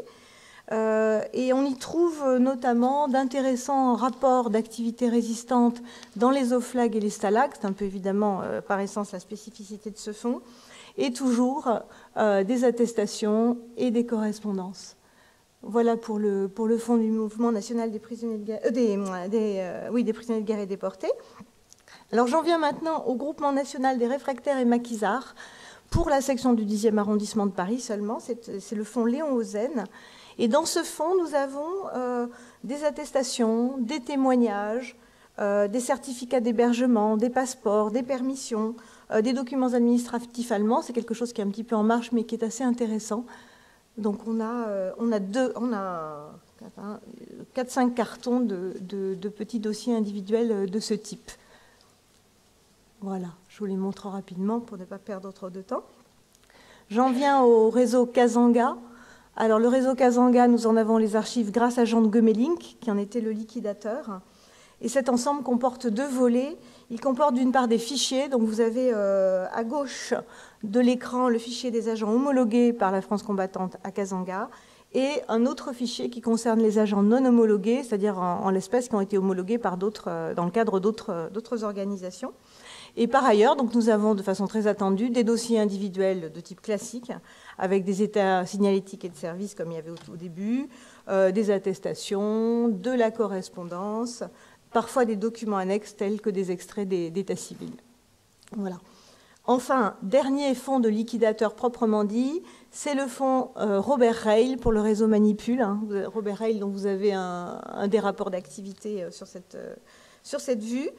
Et on y trouve notamment d'intéressants rapports d'activités résistantes dans les OFLAG et les STALAG. C'est un peu évidemment par essence la spécificité de ce fonds. et toujours des attestations et des correspondances. Voilà pour le fond du mouvement national des prisonniers de guerre, des prisonniers de guerre et déportés. Alors j'en viens maintenant au groupement national des réfractaires et maquisards pour la section du 10e arrondissement de Paris seulement. C'est le fonds Léon Hausen. Et dans ce fonds, nous avons des attestations, des témoignages, des certificats d'hébergement, des passeports, des permissions, des documents administratifs allemands. C'est quelque chose qui est un petit peu en marche, mais qui est assez intéressant. Donc on a 4-5 cartons de petits dossiers individuels de ce type. Voilà, je vous les montre rapidement pour ne pas perdre trop de temps. J'en viens au réseau Kazanga. Alors le réseau Kazanga, nous en avons les archives grâce à Jean de Gemelink, qui en était le liquidateur. Et cet ensemble comporte 2 volets. Il comporte d'une part des fichiers. Donc vous avez à gauche de l'écran le fichier des agents homologués par la France combattante à Kazanga et un autre fichier qui concerne les agents non homologués, c'est-à-dire en l'espèce qui ont été homologués par dans le cadre d'autres organisations. Et par ailleurs, donc, nous avons de façon très attendue des dossiers individuels de type classique, avec des états signalétiques et de service comme il y avait au début, des attestations, de la correspondance, parfois des documents annexes tels que des extraits d'état civil. Voilà. Enfin, dernier fonds de liquidateurs proprement dit, c'est le fonds Robert Reil pour le réseau Manipule. Robert Reil, dont vous avez un des rapports d'activité sur cette vue.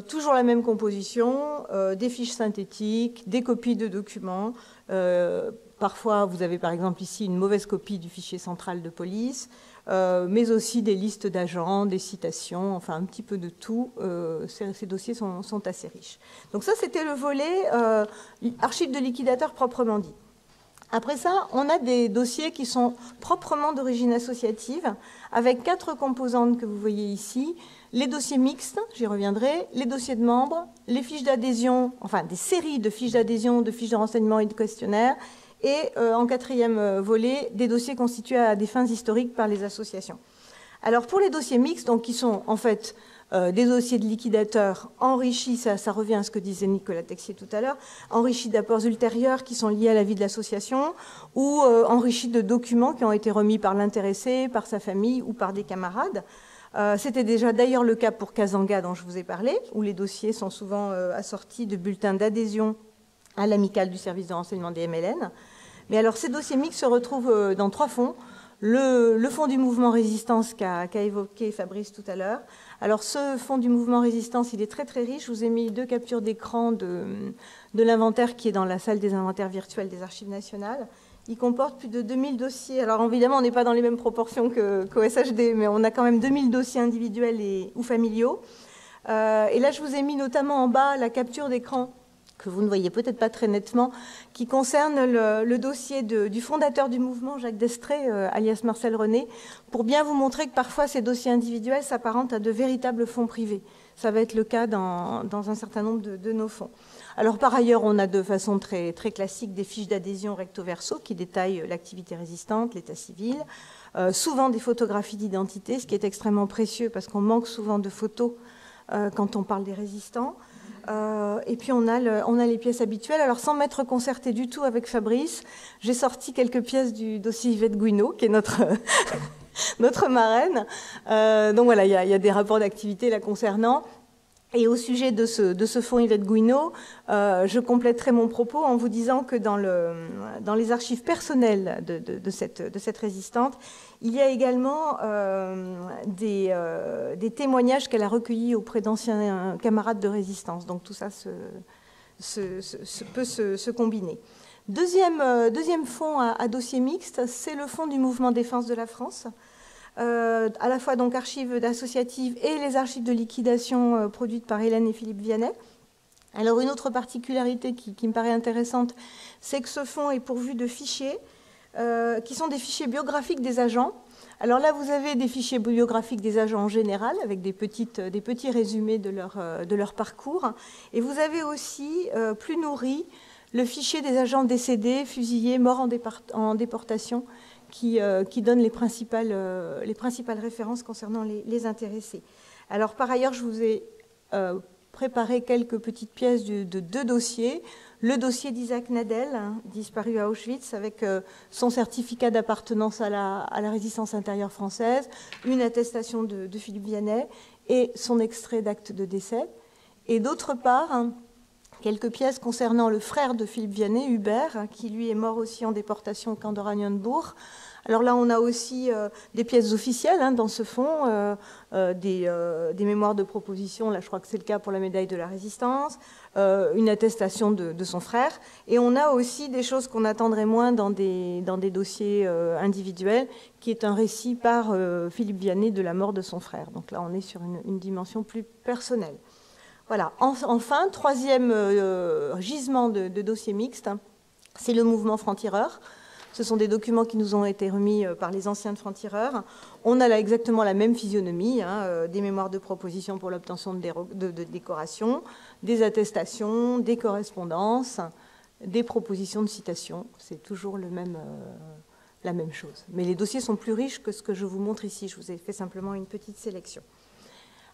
Toujours la même composition, des fiches synthétiques, des copies de documents. Parfois, vous avez par exemple ici une mauvaise copie du fichier central de police, mais aussi des listes d'agents, des citations, enfin un petit peu de tout. Ces dossiers sont assez riches. Donc ça, c'était le volet archives de liquidateurs proprement dit. Après ça, on a des dossiers qui sont proprement d'origine associative, avec 4 composantes que vous voyez ici. Les dossiers mixtes, j'y reviendrai, les dossiers de membres, les fiches d'adhésion, enfin des séries de fiches d'adhésion, de fiches de renseignement et de questionnaires, et en 4e volet, des dossiers constitués à des fins historiques par les associations. Alors pour les dossiers mixtes, donc, qui sont en fait des dossiers de liquidateurs enrichis, ça revient à ce que disait Nicolas Texier tout à l'heure, enrichis d'apports ultérieurs qui sont liés à la vie de l'association, ou enrichis de documents qui ont été remis par l'intéressé, par sa famille ou par des camarades. C'était déjà d'ailleurs le cas pour Kazanga dont je vous ai parlé, où les dossiers sont souvent assortis de bulletins d'adhésion à l'amicale du service de renseignement des MLN. Mais alors ces dossiers mixtes se retrouvent dans 3 fonds. Le fonds du mouvement Résistance qu'a évoqué Fabrice tout à l'heure. Alors ce fonds du mouvement Résistance, il est très très riche. Je vous ai mis 2 captures d'écran de l'inventaire qui est dans la salle des inventaires virtuels des Archives nationales. Il comporte plus de 2000 dossiers. Alors évidemment, on n'est pas dans les mêmes proportions qu'au SHD, mais on a quand même 2000 dossiers individuels ou familiaux. Et là, je vous ai mis notamment en bas la capture d'écran, que vous ne voyez peut-être pas très nettement, qui concerne le dossier du fondateur du mouvement, Jacques Destré, alias Marcel René, pour bien vous montrer que parfois ces dossiers individuels s'apparentent à de véritables fonds privés. Ça va être le cas dans un certain nombre de nos fonds. Alors par ailleurs, on a de façon très, très classique des fiches d'adhésion recto-verso qui détaillent l'activité résistante, l'état civil, souvent des photographies d'identité, ce qui est extrêmement précieux parce qu'on manque souvent de photos quand on parle des résistants. Et puis on a les pièces habituelles. Alors sans m'être concertée du tout avec Fabrice, j'ai sorti quelques pièces du dossier Yvette Guinot, qui est notre marraine. Donc voilà, il y a des rapports d'activité là concernant. Et au sujet de ce fonds Yvette Guinot, je compléterai mon propos en vous disant que dans les archives personnelles de cette résistante, il y a également des témoignages qu'elle a recueillis auprès d'anciens camarades de résistance. Donc tout ça peut se combiner. Deuxième fonds à dossier mixte, c'est le fonds du mouvement défense de la France. À la fois donc archives associatives et les archives de liquidation produites par Hélène et Philippe Vianney. Alors une autre particularité qui me paraît intéressante, c'est que ce fonds est pourvu de fichiers qui sont des fichiers biographiques des agents. Alors là, vous avez des fichiers biographiques des agents en général, avec des petits résumés de leur parcours. Et vous avez aussi, plus nourri, le fichier des agents décédés, fusillés, morts en déportation, qui donne les principales références concernant les intéressés. Alors par ailleurs, je vous ai préparé quelques petites pièces de 2 dossiers. Le dossier d'Isaac Nadel, disparu à Auschwitz, avec son certificat d'appartenance à la résistance intérieure française, une attestation de Philippe Vianney et son extrait d'acte de décès. Et d'autre part, quelques pièces concernant le frère de Philippe Vianney, Hubert, qui lui est mort aussi en déportation au camp d'Oranienburg. Alors là, on a aussi des pièces officielles dans ce fonds, des mémoires de proposition, là je crois que c'est le cas pour la médaille de la Résistance, une attestation de son frère, et on a aussi des choses qu'on attendrait moins dans des dossiers individuels, qui est un récit par Philippe Vianney de la mort de son frère. Donc là, on est sur une dimension plus personnelle. Voilà. Enfin, troisième gisement de dossiers mixtes, c'est le mouvement franc-tireur. Ce sont des documents qui nous ont été remis par les anciens de francs-tireurs. On a là exactement la même physionomie, des mémoires de proposition pour l'obtention de décorations, des attestations, des correspondances, des propositions de citation. C'est toujours la même chose. Mais les dossiers sont plus riches que ce que je vous montre ici. Je vous ai fait simplement une petite sélection.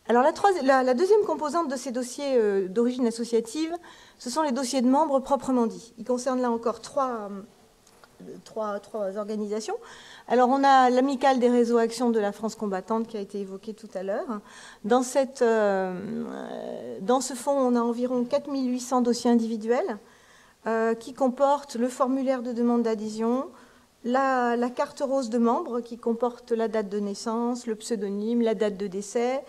Alors la deuxième composante de ces dossiers d'origine associative, ce sont les dossiers de membres proprement dits. Ils concernent là encore trois organisations. Alors on a l'amicale des réseaux Action de la France combattante qui a été évoquée tout à l'heure. Dans ce fonds, on a environ 4800 dossiers individuels qui comportent le formulaire de demande d'adhésion, la carte rose de membre qui comporte la date de naissance, le pseudonyme, la date de décès,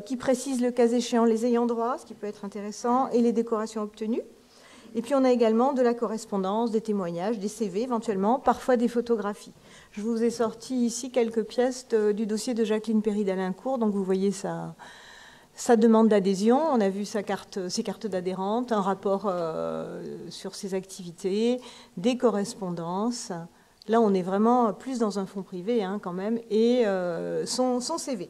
qui précise le cas échéant les ayants droit, ce qui peut être intéressant, et les décorations obtenues. Et puis on a également de la correspondance, des témoignages, des CV éventuellement, parfois des photographies. Je vous ai sorti ici quelques pièces du dossier de Jacqueline Perry d'Alincourt, donc vous voyez sa demande d'adhésion, on a vu ses cartes d'adhérente, un rapport sur ses activités, des correspondances. Là on est vraiment plus dans un fonds privé quand même, et son CV.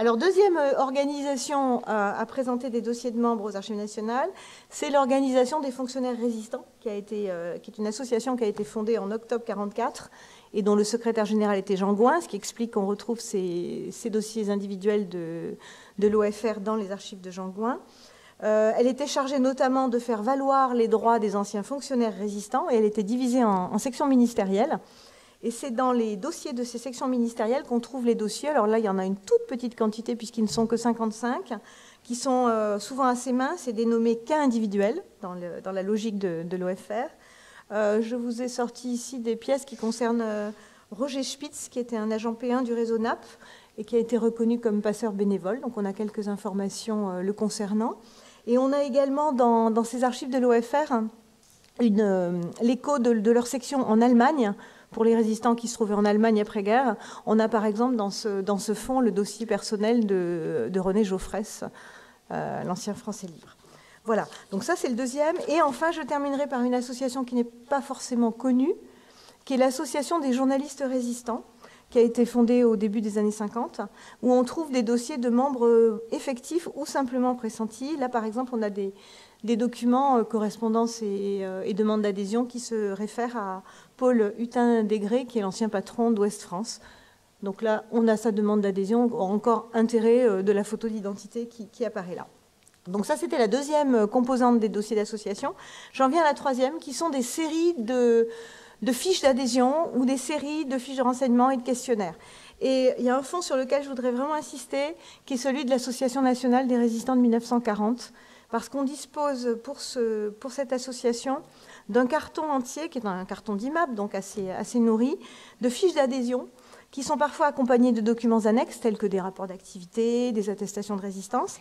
Alors, deuxième organisation à présenter des dossiers de membres aux Archives nationales, c'est l'organisation des fonctionnaires résistants, qui est une association qui a été fondée en octobre 1944 et dont le secrétaire général était Jean Gouin, ce qui explique qu'on retrouve ces dossiers individuels de l'OFR dans les archives de Jean Gouin. Elle était chargée notamment de faire valoir les droits des anciens fonctionnaires résistants et elle était divisée en sections ministérielles. Et c'est dans les dossiers de ces sections ministérielles qu'on trouve les dossiers. Alors là, il y en a une toute petite quantité, puisqu'ils ne sont que 55, qui sont souvent assez minces et dénommés cas individuels, dans la logique de l'OFR. Je vous ai sorti ici des pièces qui concernent Roger Spitz, qui était un agent P1 du réseau NAP, et qui a été reconnu comme passeur bénévole. Donc on a quelques informations le concernant. Et on a également dans ces archives de l'OFR l'écho de leur section en Allemagne, pour les résistants qui se trouvaient en Allemagne après-guerre. On a par exemple dans ce fonds le dossier personnel de René Geoffresse, l'ancien Français libre. Voilà, donc ça c'est le deuxième. Et enfin, je terminerai par une association qui n'est pas forcément connue, qui est l'association des journalistes résistants, qui a été fondée au début des années 50, où on trouve des dossiers de membres effectifs ou simplement pressentis. Là, par exemple, on a des documents, correspondances et demandes d'adhésion qui se réfèrent à Paul Hutin-Degré, qui est l'ancien patron d'Ouest France. Donc là, on a sa demande d'adhésion, encore intérêt de la photo d'identité qui apparaît là. Donc ça, c'était la deuxième composante des dossiers d'association. J'en viens à la troisième, qui sont des séries de fiches d'adhésion ou des séries de fiches de renseignement et de questionnaires. Et il y a un fonds sur lequel je voudrais vraiment insister, qui est celui de l'Association nationale des résistants de 1940, parce qu'on dispose pour cette association d'un carton entier, qui est un carton d'IMAP, donc assez nourri, de fiches d'adhésion, qui sont parfois accompagnées de documents annexes, tels que des rapports d'activité, des attestations de résistance,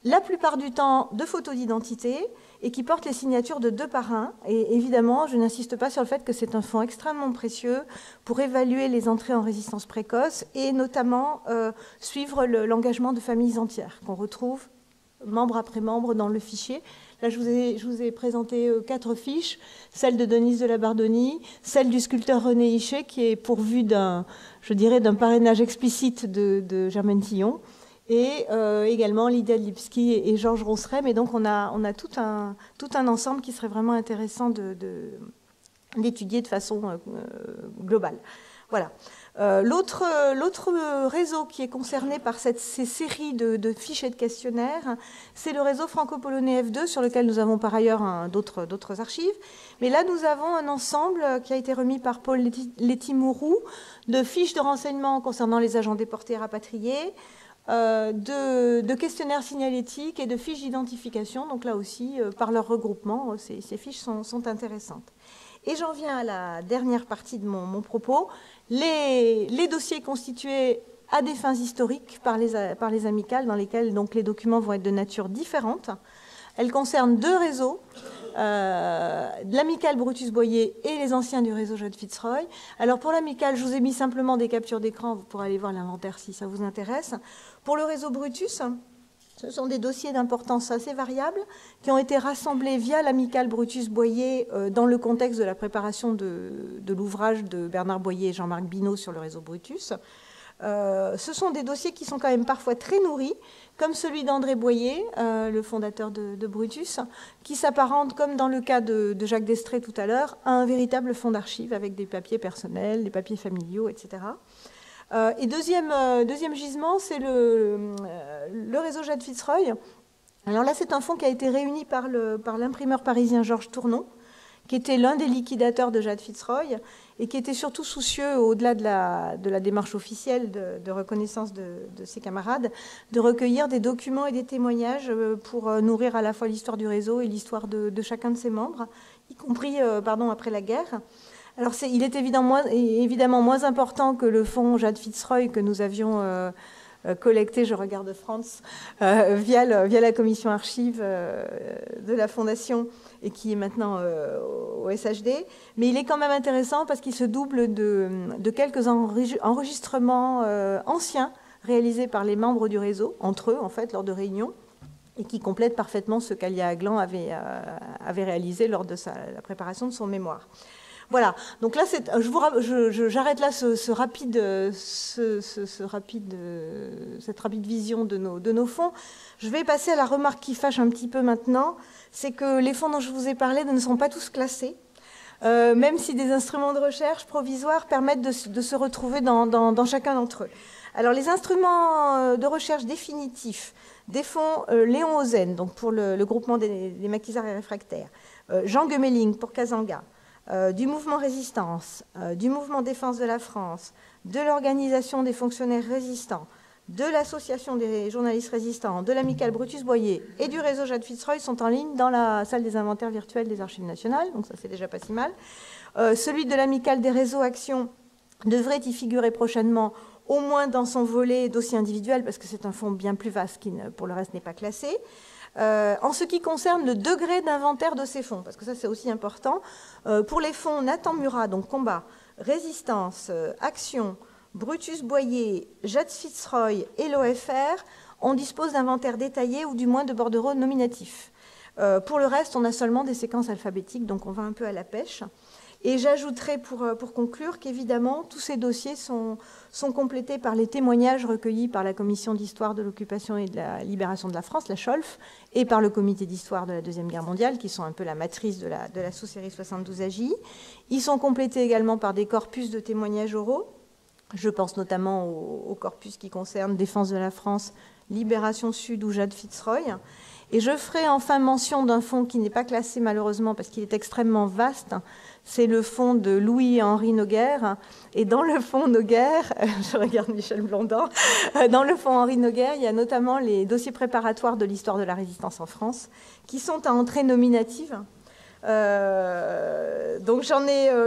la plupart du temps de photos d'identité, et qui portent les signatures de 2 par 1. Et évidemment, je n'insiste pas sur le fait que c'est un fonds extrêmement précieux pour évaluer les entrées en résistance précoce, et notamment suivre l'engagement de familles entières, qu'on retrouve membre après membre dans le fichier. Là, je vous ai présenté 4 fiches, celle de Denise de la Bardoni, celle du sculpteur René Hichet, qui est pourvue d'un parrainage explicite de Germaine Tillon, et également Lydia Lipski et Georges Rousseret. Et donc, on a tout un ensemble qui serait vraiment intéressant d'étudier de façon globale. Voilà. L'autre réseau qui est concerné par ces séries de fiches et de questionnaires, c'est le réseau franco-polonais F2, sur lequel nous avons par ailleurs d'autres archives. Mais là, nous avons un ensemble qui a été remis par Paul Letimourou de fiches de renseignements concernant les agents déportés et rapatriés, de questionnaires signalétiques et de fiches d'identification. Donc là aussi, par leur regroupement, ces fiches sont intéressantes. Et j'en viens à la dernière partie de mon propos, les dossiers constitués à des fins historiques par les amicales, dans lesquelles donc, les documents vont être de nature différente. Elles concernent deux réseaux, l'amicale Brutus-Boyer et les anciens du réseau Jacques Fitzroy. Alors pour l'amicale, je vous ai mis simplement des captures d'écran, vous pourrez aller voir l'inventaire si ça vous intéresse. Pour le réseau Brutus, ce sont des dossiers d'importance assez variable qui ont été rassemblés via l'amicale Brutus-Boyer dans le contexte de la préparation de l'ouvrage de Bernard Boyer et Jean-Marc Binot sur le réseau Brutus. Ce sont des dossiers qui sont quand même parfois très nourris, comme celui d'André Boyer, le fondateur de Brutus, qui s'apparente, comme dans le cas de Jacques d'Estrée tout à l'heure, à un véritable fonds d'archives avec des papiers personnels, des papiers familiaux, etc. Et deuxième gisement, c'est le réseau Jacques Fitzroy. Alors là, c'est un fonds qui a été réuni par l'imprimeur parisien Georges Tournon, qui était l'un des liquidateurs de Jacques Fitzroy et qui était surtout soucieux, au-delà de la démarche officielle de reconnaissance de ses camarades, de recueillir des documents et des témoignages pour nourrir à la fois l'histoire du réseau et l'histoire de chacun de ses membres, y compris après la guerre. Alors, il est évidemment moins important que le fonds Jacques Fitzroy que nous avions collecté, je regarde France, via la commission archives de la Fondation et qui est maintenant au SHD. Mais il est quand même intéressant parce qu'il se double de quelques enregistrements anciens réalisés par les membres du réseau, entre eux, en fait, lors de réunions, et qui complètent parfaitement ce qu'Alia Aglan avait réalisé lors de la préparation de son mémoire. Voilà, donc là, j'arrête là cette rapide vision de nos fonds. Je vais passer à la remarque qui fâche un petit peu maintenant, c'est que les fonds dont je vous ai parlé ne sont pas tous classés, même si des instruments de recherche provisoires permettent de se retrouver dans chacun d'entre eux. Alors, les instruments de recherche définitifs des fonds Léon Ozen, donc pour le groupement des maquisards et réfractaires, Jean Gemeling pour Kazanga, du mouvement Résistance, du mouvement Défense de la France, de l'organisation des fonctionnaires résistants, de l'association des journalistes résistants, de l'amicale Brutus-Boyer et du réseau Jacques Fitzroy sont en ligne dans la salle des inventaires virtuels des Archives nationales, donc ça c'est déjà pas si mal. Celui de l'amicale des réseaux Action devrait y figurer prochainement, au moins dans son volet dossier individuel, parce que c'est un fonds bien plus vaste qui, pour le reste, n'est pas classé. En ce qui concerne le degré d'inventaire de ces fonds, parce que ça c'est aussi important, pour les fonds Nathan Murat, donc Combat, Résistance, Action, Brutus Boyer, Jacques Fitzroy et l'OFR, on dispose d'inventaires détaillés ou du moins de bordereaux nominatifs. Pour le reste, on a seulement des séquences alphabétiques, donc on va un peu à la pêche. Et j'ajouterai pour conclure qu'évidemment, tous ces dossiers sont complétés par les témoignages recueillis par la Commission d'histoire de l'occupation et de la libération de la France, la CHOLF, et par le Comité d'histoire de la Deuxième Guerre mondiale, qui sont un peu la matrice de la sous-série 72 AJ. Ils sont complétés également par des corpus de témoignages oraux. Je pense notamment au corpus qui concerne Défense de la France, Libération Sud ou Jacques Fitzroy. Et je ferai enfin mention d'un fonds qui n'est pas classé malheureusement parce qu'il est extrêmement vaste. C'est le fonds de Louis et Henri Noguer. Et dans le fonds Noguer, je regarde Michel Blondin, dans le fonds Henri Noguer, il y a notamment les dossiers préparatoires de l'histoire de la résistance en France qui sont à entrée nominative. Donc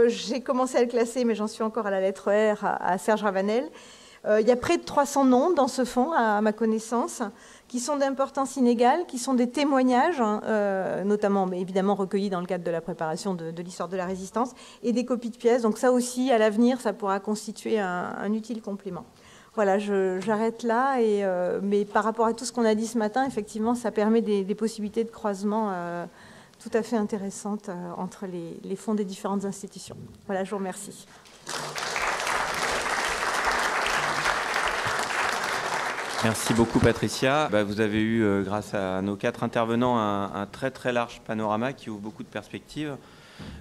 j'ai commencé à le classer, mais j'en suis encore à la lettre R à Serge Ravanel. Il y a près de 300 noms dans ce fonds, à ma connaissance, qui sont d'importance inégale, qui sont des témoignages, notamment, mais évidemment recueillis dans le cadre de la préparation de l'histoire de la résistance, et des copies de pièces. Donc ça aussi, à l'avenir, ça pourra constituer un utile complément. Voilà, j'arrête là, mais par rapport à tout ce qu'on a dit ce matin, effectivement, ça permet des possibilités de croisement tout à fait intéressantes entre les fonds des différentes institutions. Voilà, je vous remercie. Merci beaucoup Patricia. Vous avez eu, grâce à nos 4 intervenants, un très très large panorama qui ouvre beaucoup de perspectives.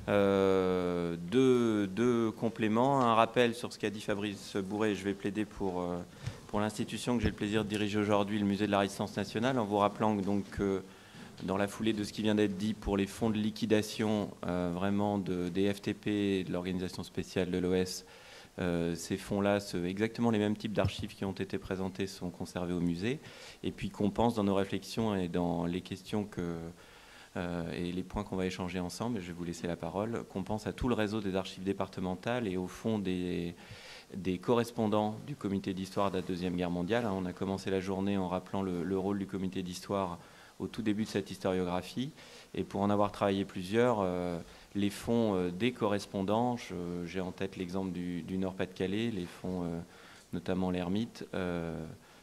Deux compléments, un rappel sur ce qu'a dit Fabrice Bourret. Je vais plaider pour l'institution que j'ai le plaisir de diriger aujourd'hui, le Musée de la Résistance nationale, en vous rappelant que donc, dans la foulée de ce qui vient d'être dit pour les fonds de liquidation vraiment des FTP et de l'organisation spéciale de l'OS, ces fonds-là, exactement les mêmes types d'archives qui ont été présentées sont conservés au musée. Et puis qu'on pense dans nos réflexions et dans les questions et les points qu'on va échanger ensemble, et je vais vous laisser la parole, qu'on pense à tout le réseau des archives départementales et au fond des correspondants du comité d'histoire de la Deuxième Guerre mondiale. On a commencé la journée en rappelant le rôle du comité d'histoire au tout début de cette historiographie. Et pour en avoir travaillé plusieurs, les fonds des correspondants, j'ai en tête l'exemple du Nord-Pas-de-Calais, les fonds, notamment l'Hermite,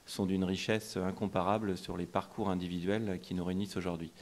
sont d'une richesse incomparable sur les parcours individuels qui nous réunissent aujourd'hui.